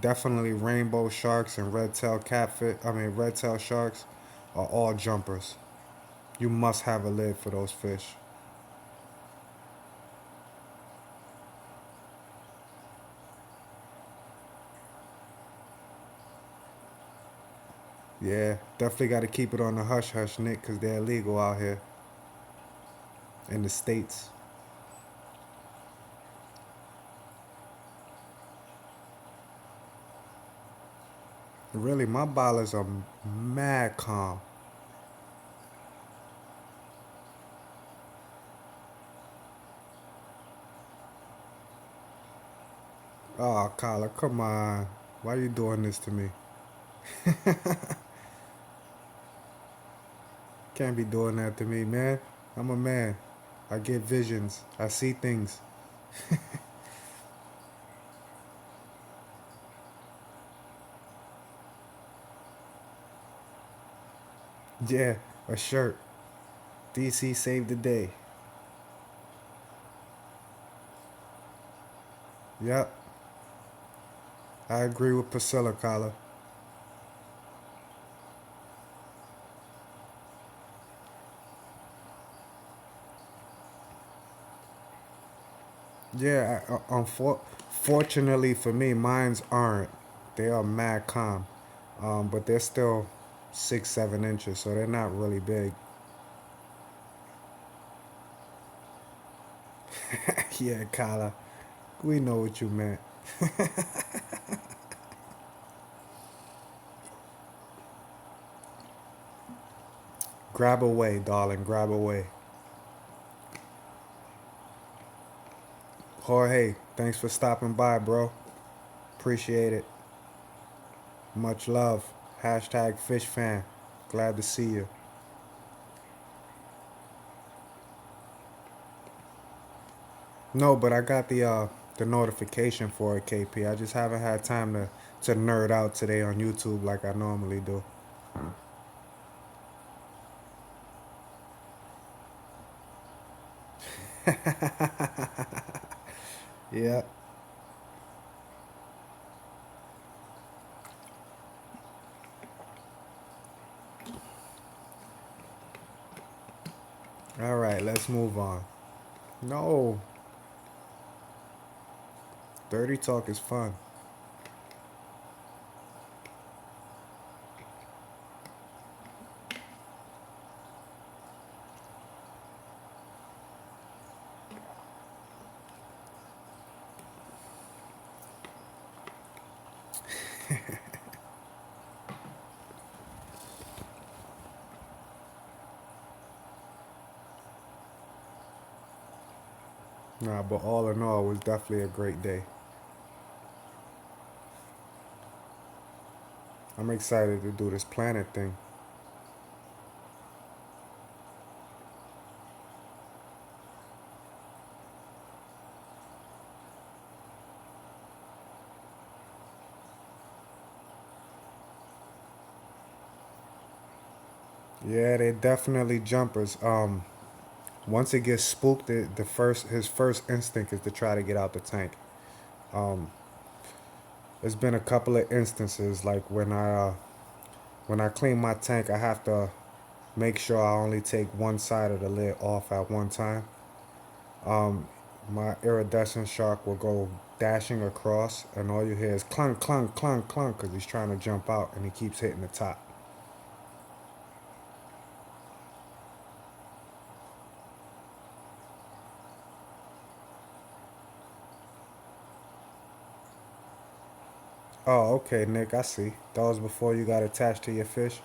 S1: definitely rainbow sharks and red tail sharks are all jumpers. You must have a lid for those fish. Yeah, definitely got to keep it on the hush hush, Nick, because they're illegal out here in the States. Really, my balas are mad calm. Oh, Kyla, come on. Why you doing this to me? Can't be doing that to me, man. I'm a man. I get visions. I see things. Yeah, a shirt. DC saved the day. Yep, I agree with Priscilla, Kyla. Yeah, fortunately for me, mines aren't. They are mad calm, but they're still 6, 7 inches, so they're not really big. Yeah, Kyla, we know what you meant. Grab away, darling, grab away. Jorge, thanks for stopping by, bro. Appreciate it. Much love. Hashtag fish fan. Glad to see you. No, but I got the notification for it, KP. I just haven't had time to nerd out today on YouTube like I normally do. Yeah. All right, let's move on. No, dirty talk is fun. Nah, but all in all, it was definitely a great day. I'm excited to do this planet thing. Yeah, they definitely jumpers. Once it gets spooked, his first instinct is to try to get out the tank. Um, there's been a couple of instances like when I clean my tank, I have to make sure I only take one side of the lid off at one time. Um, my iridescent shark will go dashing across, and all you hear is clunk, clunk, clunk, clunk, because he's trying to jump out and he keeps hitting the top. Oh, okay, Nick, I see. That was before you got attached to your fish.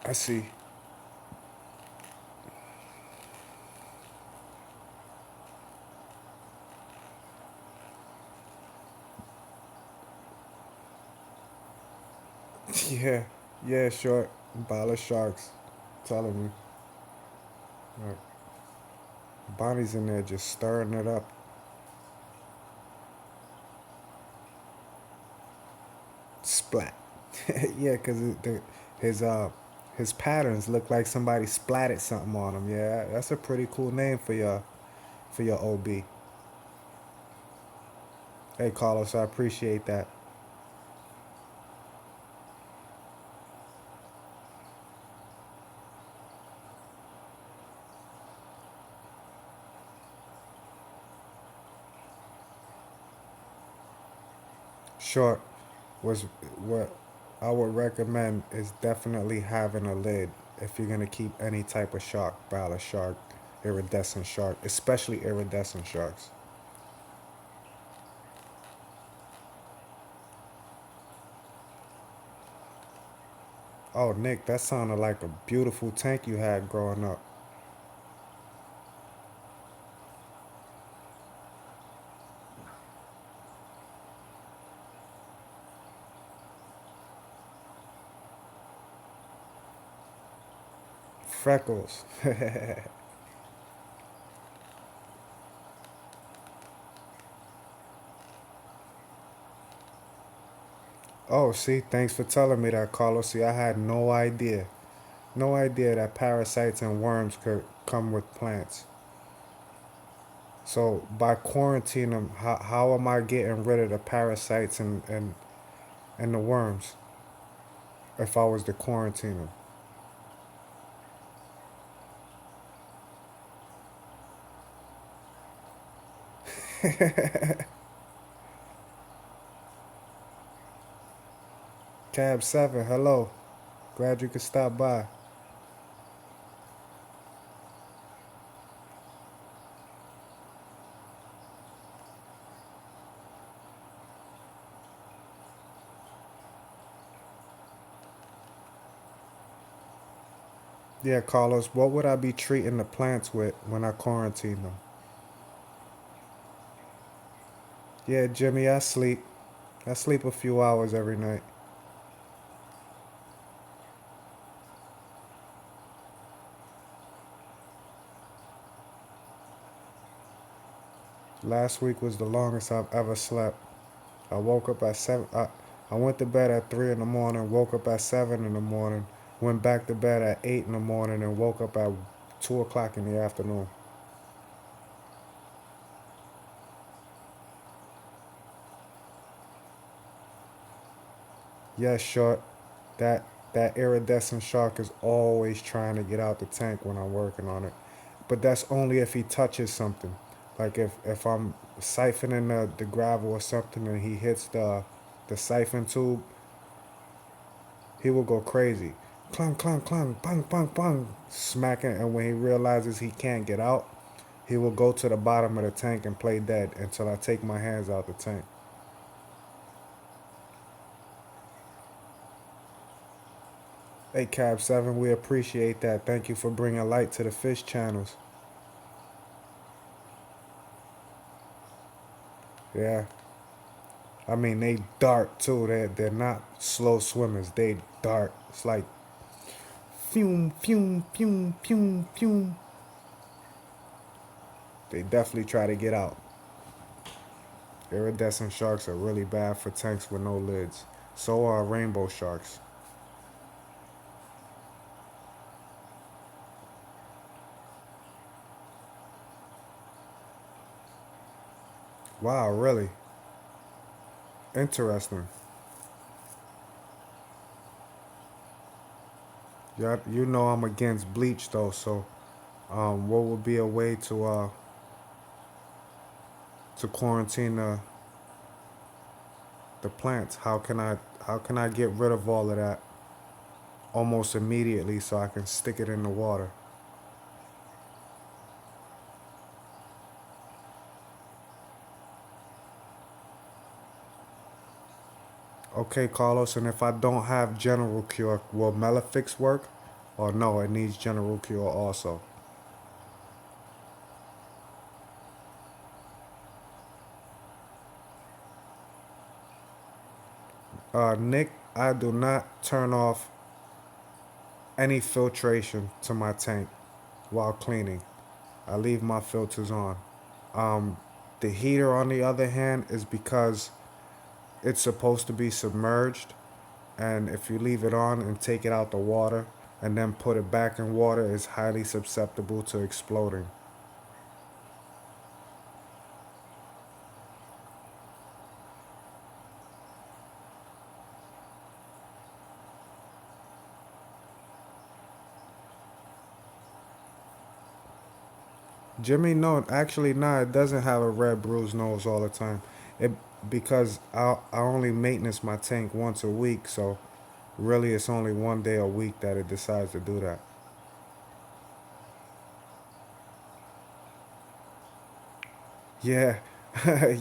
S1: I see. Yeah, yeah, short. Ball of sharks. Telling me. Like, Bonnie's in there just stirring it up. Splat. Yeah, cause his uh his patterns look like somebody splatted something on him. Yeah, that's a pretty cool name for your OB. Hey Carlos, I appreciate that. Short was what I would recommend is definitely having a lid if you're gonna keep any type of shark, bala shark, iridescent shark, especially iridescent sharks. Oh, Nick, that sounded like a beautiful tank you had growing up. Freckles. Oh, see, thanks for telling me that, Carlos. See, I had no idea. No idea that parasites and worms could come with plants. So by quarantining them, how am I getting rid of the parasites and the worms if I was to quarantine them? Cab 7, hello. Glad you could stop by. Yeah, Carlos, what would I be treating the plants with when I quarantine them? Yeah, Jimmy, I sleep. I sleep a few hours every night. Last week was the longest I've ever slept. I woke up at 7. I went to bed at 3 in the morning, woke up at 7 in the morning, went back to bed at 8 in the morning, and woke up at 2 o'clock in the afternoon. Yes, short. That that iridescent shark is always trying to get out the tank when I'm working on it. But that's only if he touches something. Like if I'm siphoning the gravel or something and he hits the siphon tube, he will go crazy. Clunk, clunk, clunk, bang, bang, bang, smacking. And when he realizes he can't get out, he will go to the bottom of the tank and play dead until I take my hands out the tank. Hey, Cab 7, we appreciate that. Thank you for bringing light to the fish channels. Yeah. I mean, they dart too. They're not slow swimmers. They dart. It's like fume, fume, fume, fume, fume. They definitely try to get out. Iridescent sharks are really bad for tanks with no lids. So are rainbow sharks. Wow, really? Interesting. Yeah, you know I'm against bleach though, so what would be a way to quarantine the plants? How can I get rid of all of that almost immediately so I can stick it in the water? Okay, Carlos, and if I don't have general cure, will Melafix work? Or no, it needs general cure also. Nick, I do not turn off any filtration to my tank while cleaning. I leave my filters on. Um, the heater, on the other hand, is because it's supposed to be submerged, and if you leave it on and take it out the water and then put it back in water, it's highly susceptible to exploding. Jimmy, no, actually, nah, it doesn't have a red bruised nose all the time. It because I only maintenance my tank once a week, so really it's only one day a week that it decides to do that. Yeah,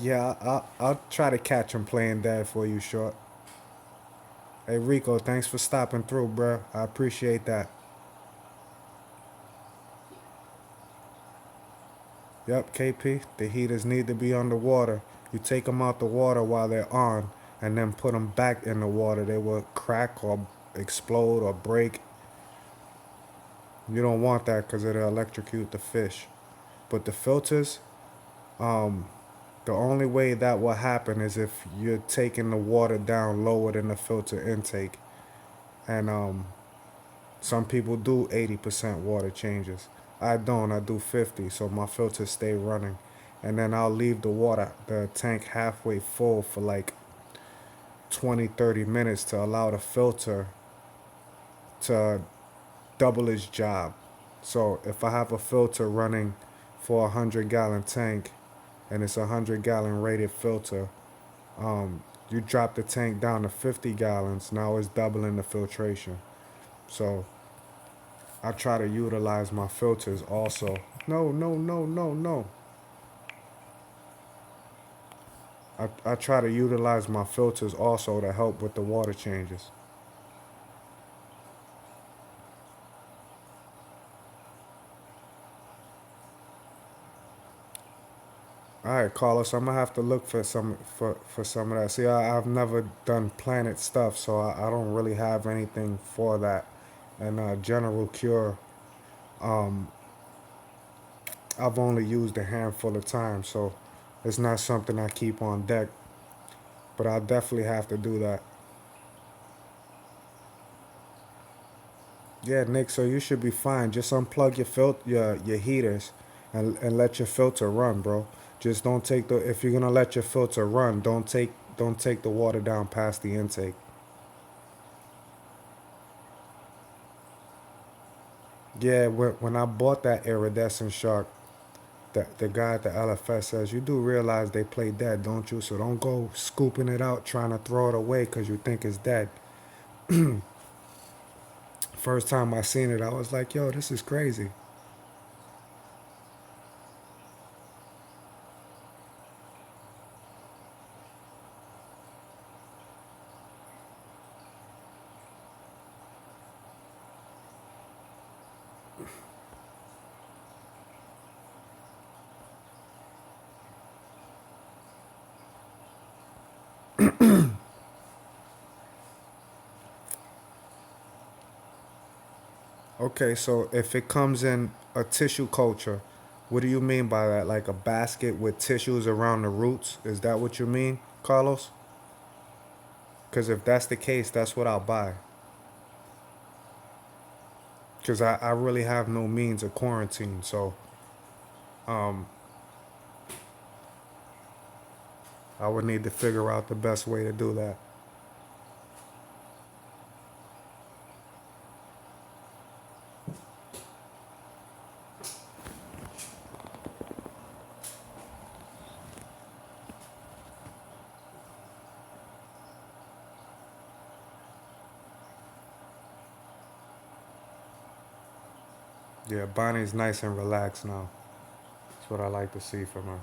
S1: yeah, I'll try to catch him playing dead for you, short. Hey Rico, thanks for stopping through, bro. I appreciate that. Yep, KP, the heaters need to be underwater. You take them out the water while they're on, and then put them back in the water. They will crack or explode or break. You don't want that because it'll electrocute the fish. But the filters, um, the only way that will happen is if you're taking the water down lower than the filter intake. And some people do 80% water changes. I don't, I do 50, so my filters stay running. And then I'll leave the tank halfway full for like 20, 30 minutes to allow the filter to double its job. So if I have a filter running for a 100-gallon tank and it's a 100-gallon rated filter, you drop the tank down to 50 gallons, now it's doubling the filtration. So I try to utilize my filters also. No, no, no, no, no. I try to utilize my filters also to help with the water changes. All right, Carlos, I'm gonna have to look for some of that. See, I've never done planet stuff, so I don't really have anything for that. And General Cure, um, I've only used a handful of times, so it's not something I keep on deck. But I'll definitely have to do that. Yeah, Nick. So you should be fine. Just unplug your heaters, and let your filter run, bro. Just don't take the if you're gonna let your filter run, don't take the water down past the intake. Yeah, when I bought that iridescent shark, the guy at the LFS says, you do realize they play dead, don't you? So don't go scooping it out trying to throw it away because you think it's dead. First time I seen it, I was like, yo, this is crazy. Okay, so if it comes in a tissue culture, what do you mean by that? Like a basket with tissues around the roots? Is that what you mean, Carlos? Because if that's the case, that's what I'll buy. Because I really have no means of quarantine, so um, I would need to figure out the best way to do that. Yeah, Bonnie's nice and relaxed now. That's what I like to see from her.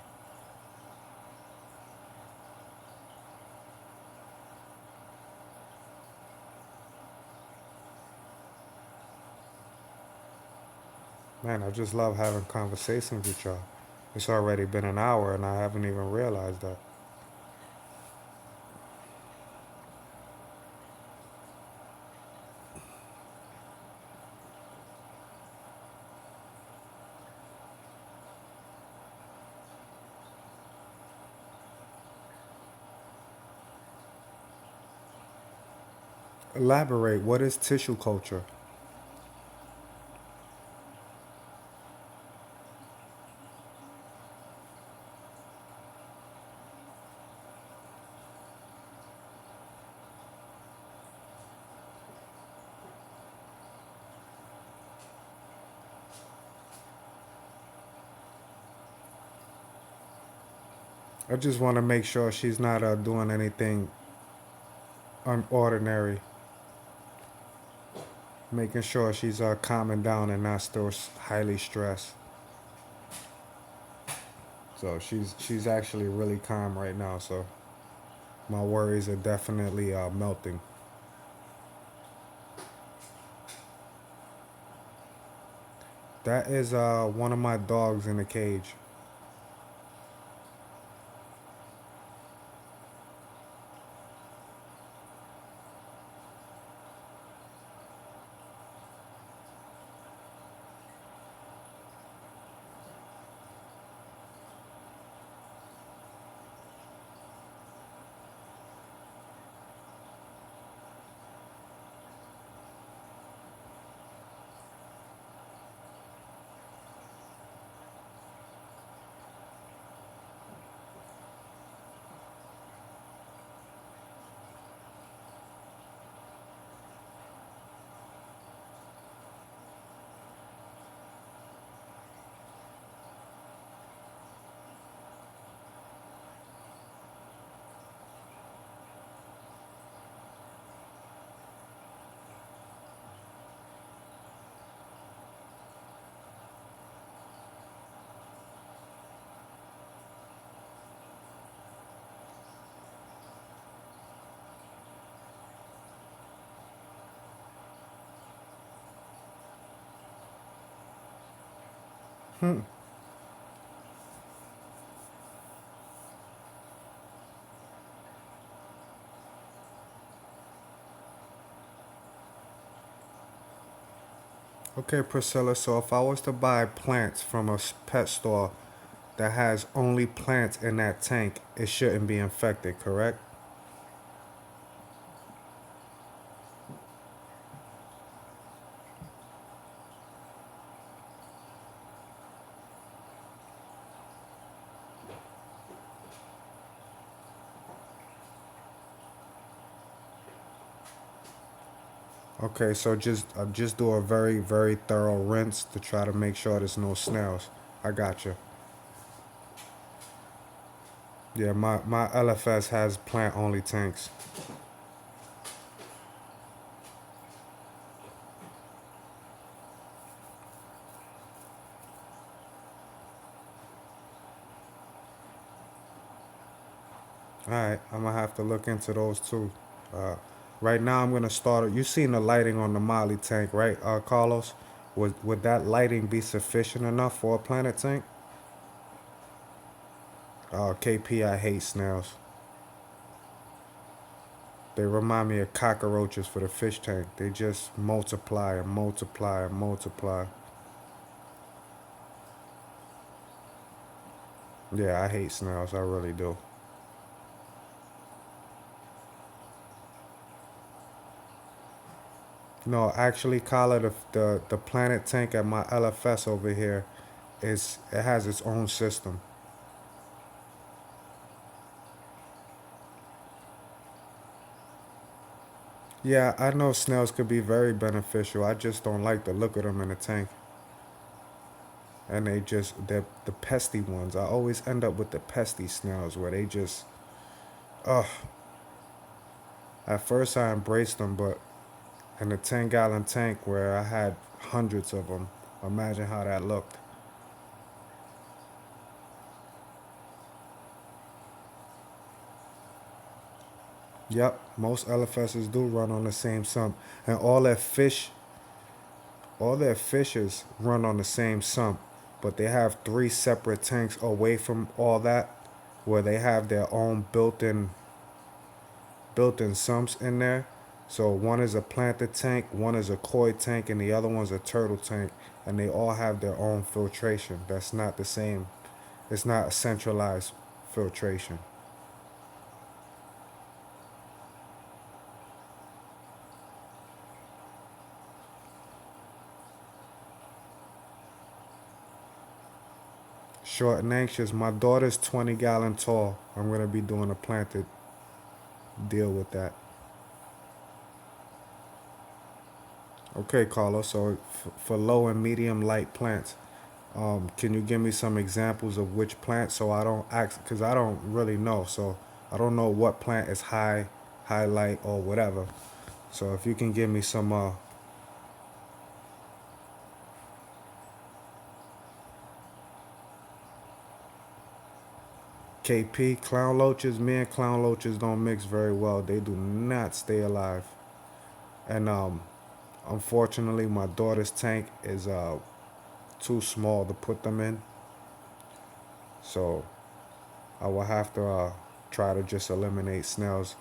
S1: Man, I just love having conversations with y'all. It's already been an hour and I haven't even realized that. Elaborate. What is tissue culture? I just want to make sure she's not doing anything unordinary. Making sure she's calming down and not still highly stressed. So she's actually really calm right now. So my worries are definitely melting. That is one of my dogs in the cage. Hmm. Okay, Priscilla. So if I was to buy plants from a pet store that has only plants in that tank, it shouldn't be infected, correct? Okay, so just do a very thorough rinse to try to make sure there's no snails. I got you. Yeah, my LFS has plant only tanks. All right, I'm gonna have to look into those too. Uh, right now, I'm gonna start. You seen the lighting on the Molly tank, right, Carlos? Would that lighting be sufficient enough for a planet tank? KP, I hate snails. They remind me of cockroaches for the fish tank. They just multiply and multiply and multiply. Yeah, I hate snails. I really do. No, actually, Kyla, the planet tank at my LFS over here it has its own system. Yeah, I know snails could be very beneficial. I just don't like the look of them in the tank. And they're the pesty ones. I always end up with the pesty snails where they just, ugh. At first I embraced them, but in a 10-gallon tank where I had hundreds of them, imagine how that looked. Yep, most LFSs do run on the same sump. And all their fishes run on the same sump, but they have three separate tanks away from all that, where they have their own built-in sumps in there. So one is a planted tank, one is a koi tank, and the other one's a turtle tank, and they all have their own filtration. That's not the same. It's not a centralized filtration. Short and anxious. My daughter's 20-gallon tall. I'm gonna be doing a planted deal with that. Okay, Carlos. So for low and medium light plants, can you give me some examples of which plants so I don't ask, because I don't really know. So I don't know what plant is high, highlight, or whatever. So if you can give me some KP, clown loaches, me and clown loaches don't mix very well. They do not stay alive. And unfortunately, my daughter's tank is too small to put them in. So I will have to try to just eliminate snails.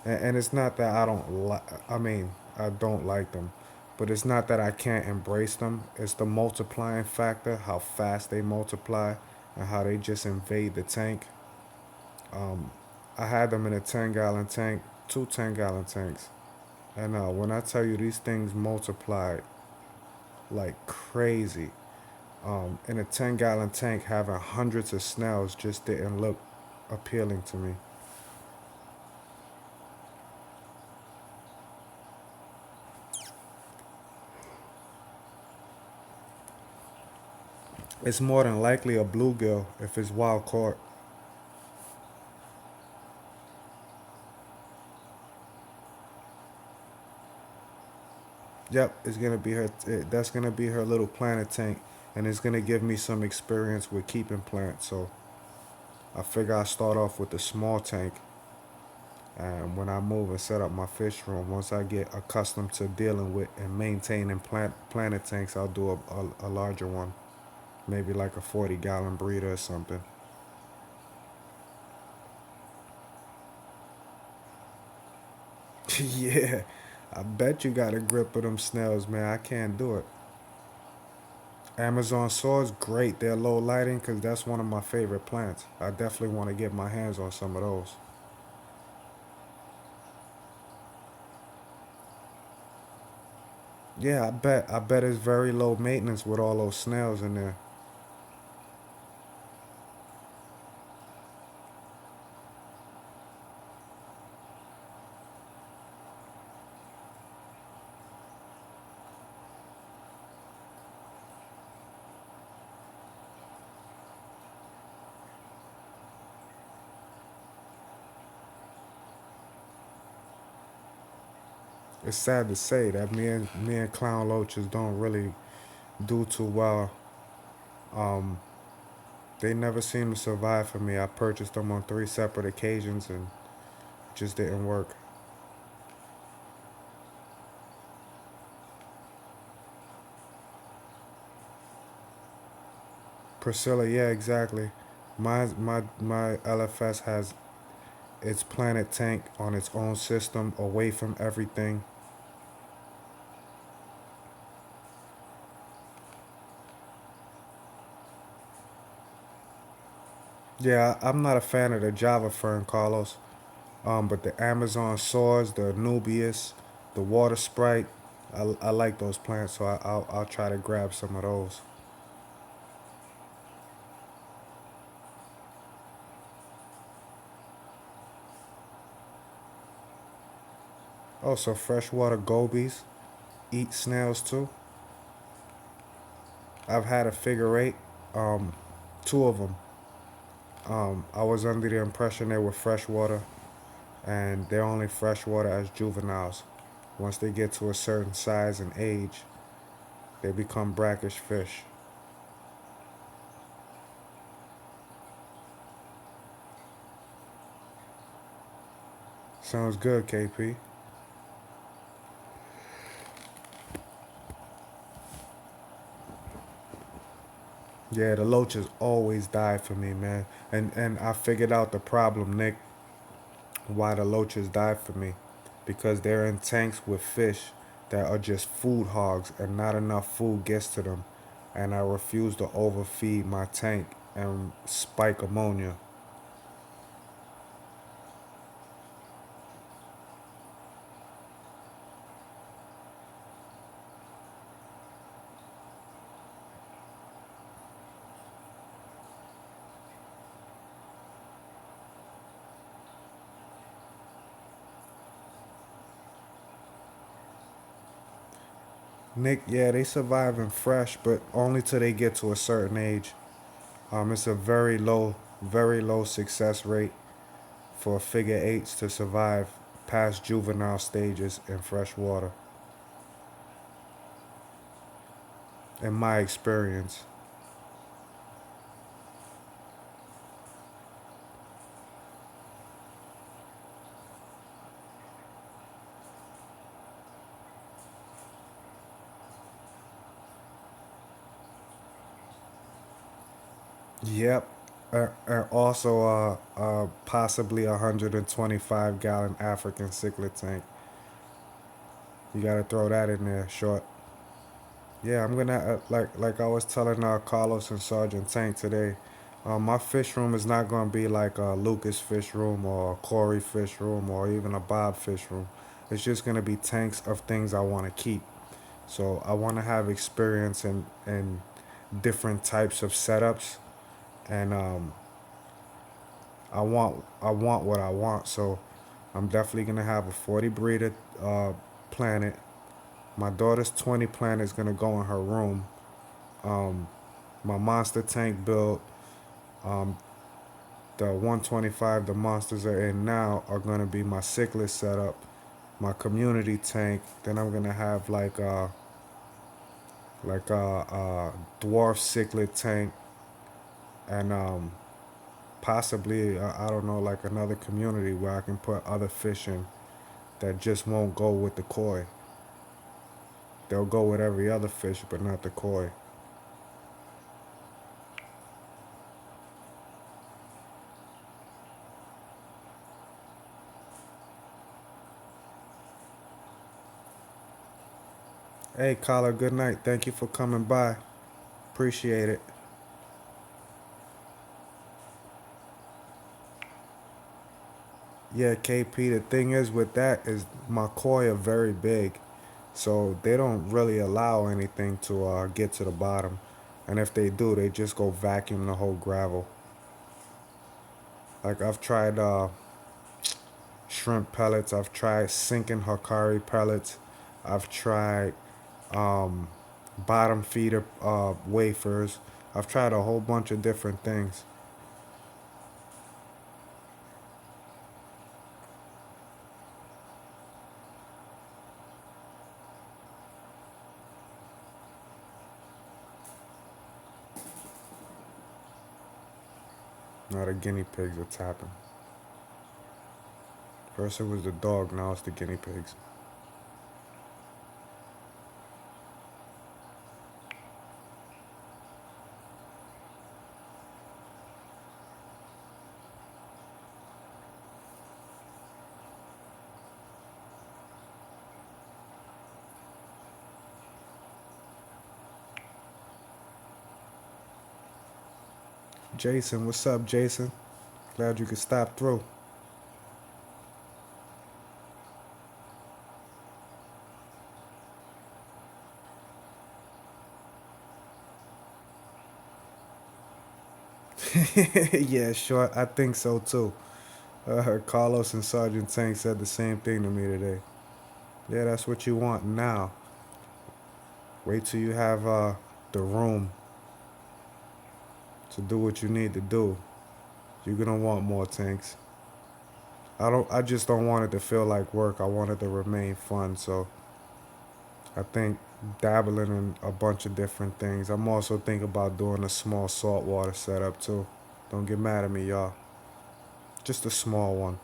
S1: And it's not that I don't like, I mean, I don't like them, but it's not that I can't embrace them. It's the multiplying factor, how fast they multiply and how they just invade the tank. I had them in a 10-gallon tank, two 10-gallon tanks. And when I tell you these things multiplied like crazy, in a 10-gallon tank, having hundreds of snails just didn't look appealing to me. It's more than likely a bluegill if it's wild caught. Yep, it's gonna be her. That's gonna be her little planet tank, and it's gonna give me some experience with keeping plants. So I figure I start off with the small tank, and when I move and set up my fish room, once I get accustomed to dealing with and maintaining planet tanks, I'll do a larger one, maybe like a 40-gallon breeder or something. Yeah, I bet you got a grip of them snails, man. I can't do it. Amazon swords, great. They're low lighting because that's one of my favorite plants. I definitely want to get my hands on some of those. Yeah, I bet. I bet it's very low maintenance with all those snails in there. It's sad to say that me and clown loaches don't really do too well. Um, they never seem to survive for me. I purchased them on three separate occasions and it just didn't work. Priscilla, yeah, exactly. My LFS has its planet tank on its own system, away from everything. Yeah, I'm not a fan of the Java fern, Carlos. But the Amazon swords, the Anubias, the water sprite, I like those plants, so I'll try to grab some of those. Oh, so freshwater gobies eat snails too. I've had a figure eight, um, two of them. I was under the impression they were freshwater, and they're only freshwater as juveniles. Once they get to a certain size and age, they become brackish fish. Sounds good, KP. Yeah, the loaches always die for me, man. And I figured out the problem, Nick, why the loaches die for me. Because they're in tanks with fish that are just food hogs and not enough food gets to them. And I refuse to overfeed my tank and spike ammonia.
S2: Nick, yeah, they surviving fresh, but only till they get to a certain age. It's a very low success rate for figure eights to survive past juvenile stages in fresh water, in my experience. Yep. And also, possibly 125-gallon African cichlid tank. You gotta throw that in there, short. Yeah, I'm gonna like I was telling Carlos and Sergeant Tank today. My fish room is not gonna be like a Lucas fish room or a Corey fish room or even a Bob fish room. It's just gonna be tanks of things I want to keep. So I want to have experience in different types of setups, and I want what I want. So I'm definitely gonna have a 40 breeder planet. My daughter's 20 planet is gonna go in her room. Um, my monster tank build, um, the 125 the monsters are in now are gonna be my cichlid setup. My community tank. Then I'm gonna have like a dwarf cichlid tank, and possibly I don't know, like another community where I can put other fish in that just won't go with the koi. They'll go with every other fish, but not the koi. Hey, Carla, good night. Thank you for coming by. Appreciate it. Yeah, KP, the thing is with that is my koi are very big, so they don't really allow anything to get to the bottom. And if they do, they just go vacuum the whole gravel. Like I've tried shrimp pellets, I've tried sinking Hakari pellets, I've tried um, bottom feeder wafers. I've tried a whole bunch of different things. Now the guinea pigs are tapping. First it was the dog, now it's the guinea pigs. Jason, what's up, Jason? Glad you could stop through. Yeah, sure. I think so too. Carlos and Sergeant Tank said the same thing to me today. Yeah, that's what you want now. Wait till you have the room to do what you need to do. You're gonna want more tanks. I just don't want it to feel like work. I want it to remain fun. So I think dabbling in a bunch of different things. I'm also thinking about doing a small saltwater setup too. Don't get mad at me, y'all. Just a small one.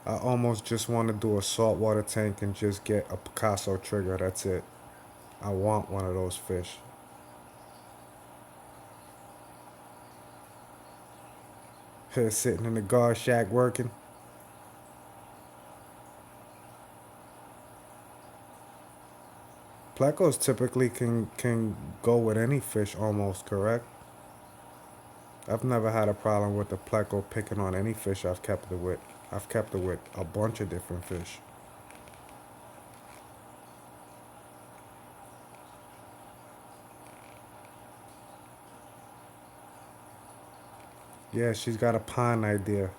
S2: I almost just want to do a saltwater tank and just get a Picasso trigger. That's it. I want one of those fish. Sitting in the guard shack working. Plecos typically can go with any fish almost, correct? I've never had a problem with the pleco picking on any fish I've kept it with. I've kept it with a bunch of different fish. Yeah, she's got a pond idea.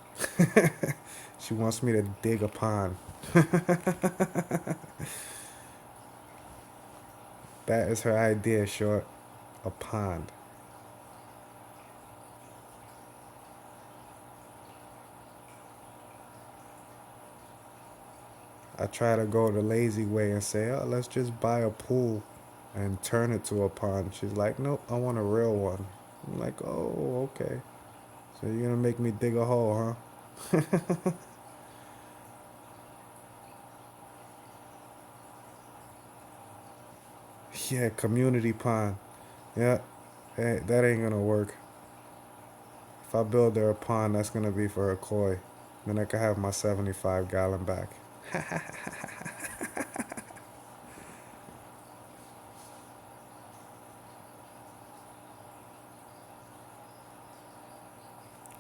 S2: She wants me to dig a pond. That is her idea, short. A pond. I try to go the lazy way and say, oh, let's just buy a pool and turn it to a pond. She's like, nope, I want a real one. I'm like, oh, okay. So you're gonna make me dig a hole, huh? Yeah, community pond. Yeah, hey, that ain't gonna work. If I build her a pond, that's gonna be for her koi. Then I can have my 75-gallon back.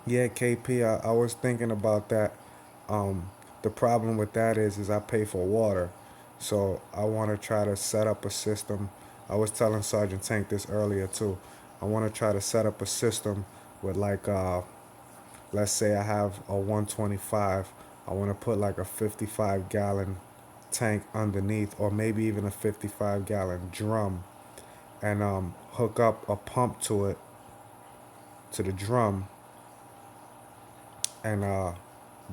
S2: Yeah, KP, I was thinking about that. Um, the problem with that is I pay for water. So I want to try to set up a system. I was telling Sergeant Tank this earlier too. I want to try to set up a system with like, let's say I have a 125. I want to put like a 55-gallon tank underneath, or maybe even a 55-gallon drum, and hook up a pump to it, to the drum, and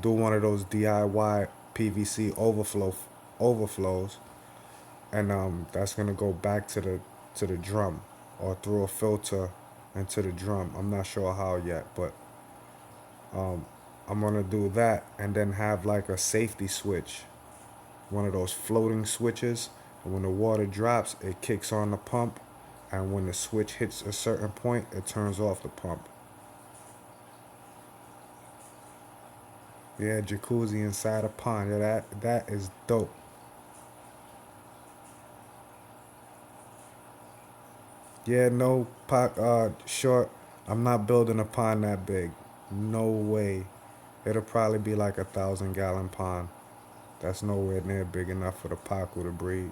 S2: do one of those DIY PVC overflows, and that's gonna go back to the drum, or through a filter into the drum. I'm not sure how yet, but I'm gonna do that, and then have like a safety switch, one of those floating switches. And when the water drops, it kicks on the pump, and when the switch hits a certain point, it turns off the pump. Yeah, jacuzzi inside a pond. Yeah, that is dope. Yeah, no pot. Short. I'm not building a pond that big. No way. It'll probably be like 1,000-gallon pond. That's nowhere near big enough for the pacu to breed.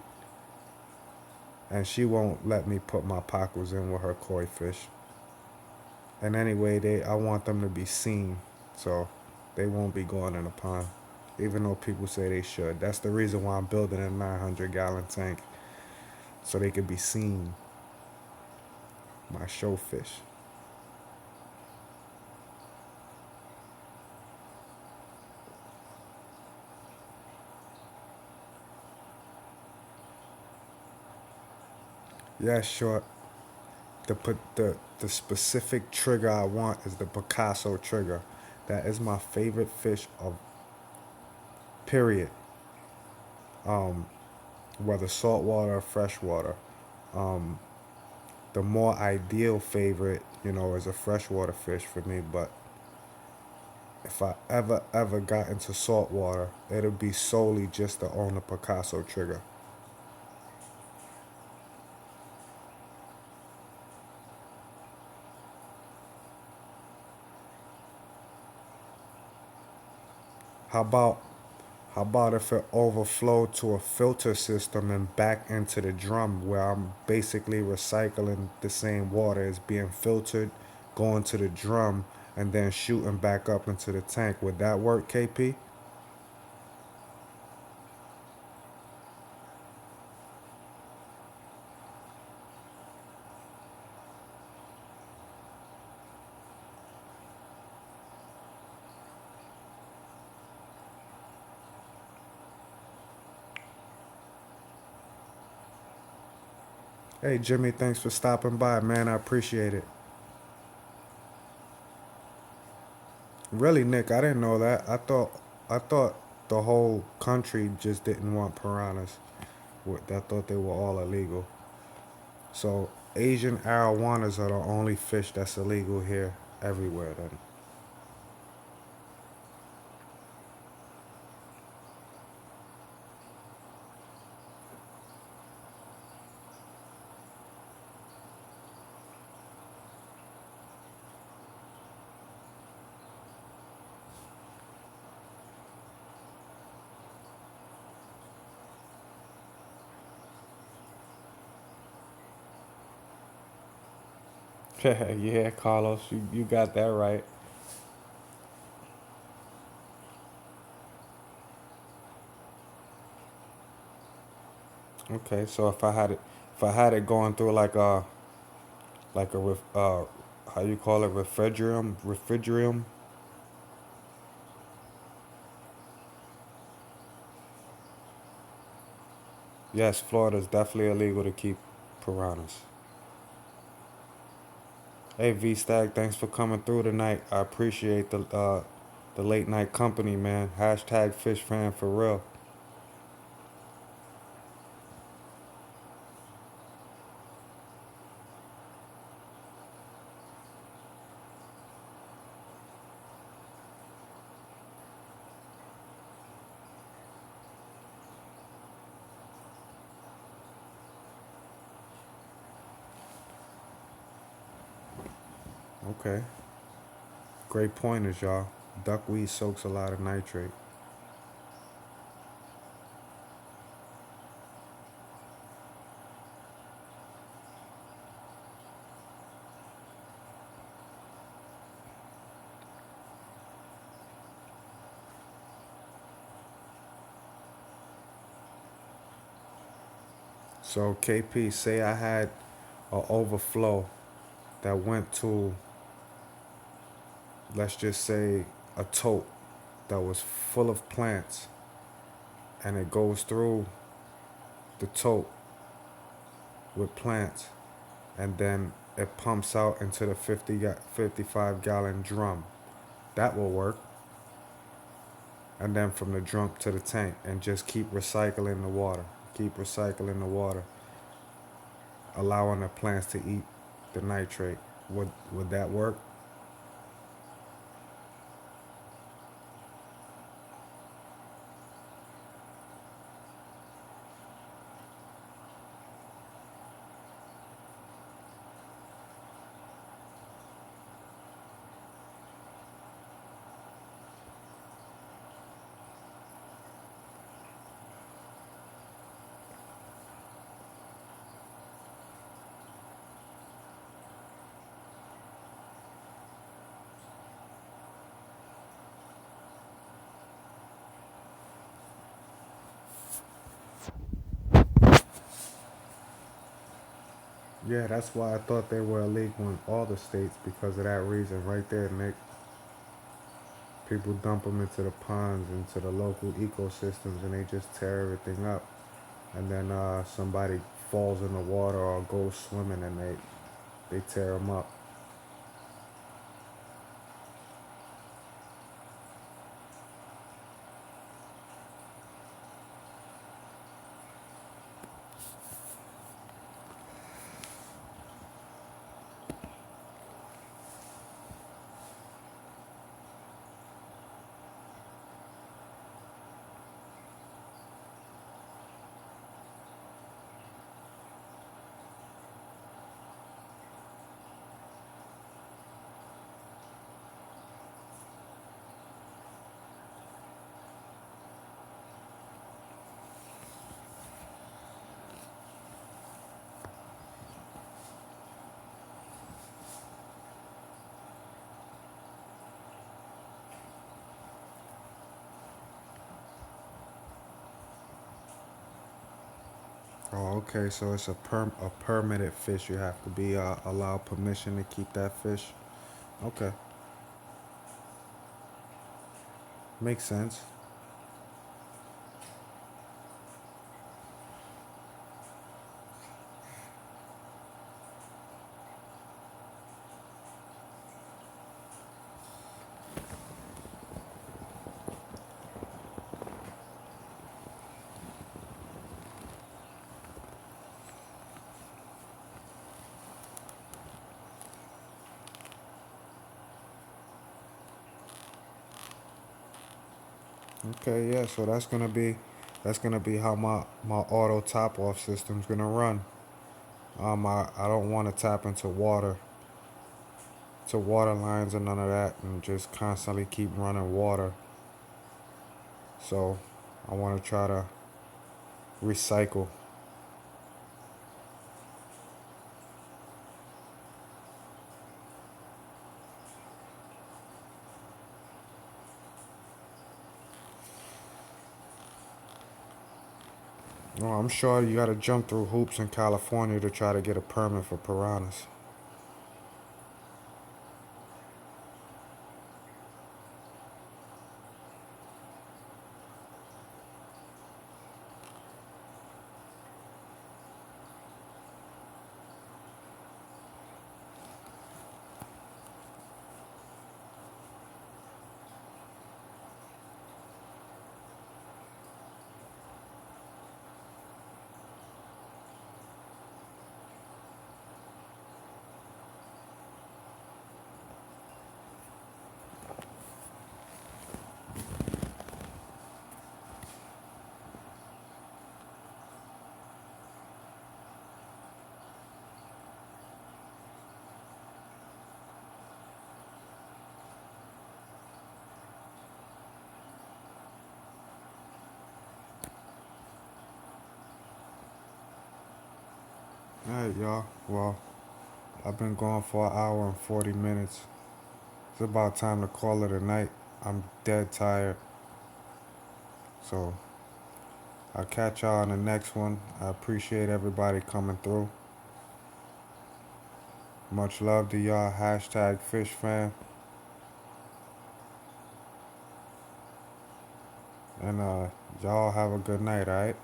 S2: And she won't let me put my pacus in with her koi fish. And anyway, I want them to be seen, so they won't be going in a pond, even though people say they should. That's the reason why I'm building a 900-gallon tank, so they can be seen. My show fish. Yeah, short. The specific trigger I want is the Picasso trigger. That is my favorite fish of period. Whether saltwater or freshwater. Um, the more ideal favorite, is a freshwater fish for me. But if I ever got into saltwater, it'll be solely just to own a Picasso trigger. How about How about if it overflowed to a filter system and back into the drum, where I'm basically recycling the same water as being filtered, going to the drum, and then shooting back up into the tank? Would that work, KP? Hey, Jimmy, thanks for stopping by, man. I appreciate it. Really, Nick, I didn't know that. I thought the whole country just didn't want piranhas. I thought they were all illegal. So Asian arowanas are the only fish that's illegal here everywhere then. Yeah, Carlos, you got that right. Okay, so if I had it going through like a how you call it, refrigerium. Yes, Florida is definitely illegal to keep piranhas. Hey V Stag, thanks for coming through tonight. I appreciate the late night company, man. Hashtag fish fan for real. Okay, great pointers, y'all. Duckweed soaks a lot of nitrate. So KP, say I had a overflow that went to, let's just say, a tote that was full of plants, and it goes through the tote with plants, and then it pumps out into the 55 gallon drum. That will work. And then from the drum to the tank, and just keep recycling the water. Keep recycling the water, allowing the plants to eat the nitrate. Would that work? Yeah, that's why I thought they were illegal in all the states, because of that reason right there, Nick. People dump them into the ponds, into the local ecosystems, and they just tear everything up. And then somebody falls in the water or goes swimming, and they tear them up. Oh, okay. So it's a permitted fish. You have to be allowed permission to keep that fish. Okay, makes sense. Okay, yeah. So that's gonna be how my auto top off system's gonna run. I don't want to tap into water lines and none of that, and just constantly keep running water. So I want to try to recycle. Oh, I'm sure you gotta jump through hoops in California to try to get a permit for piranhas. Alright, y'all. Well, I've been going for an hour and 40 minutes. It's about time to call it a night. I'm dead tired. So, I'll catch y'all on the next one. I appreciate everybody coming through. Much love to y'all. Hashtag fish fan. And y'all have a good night, alright?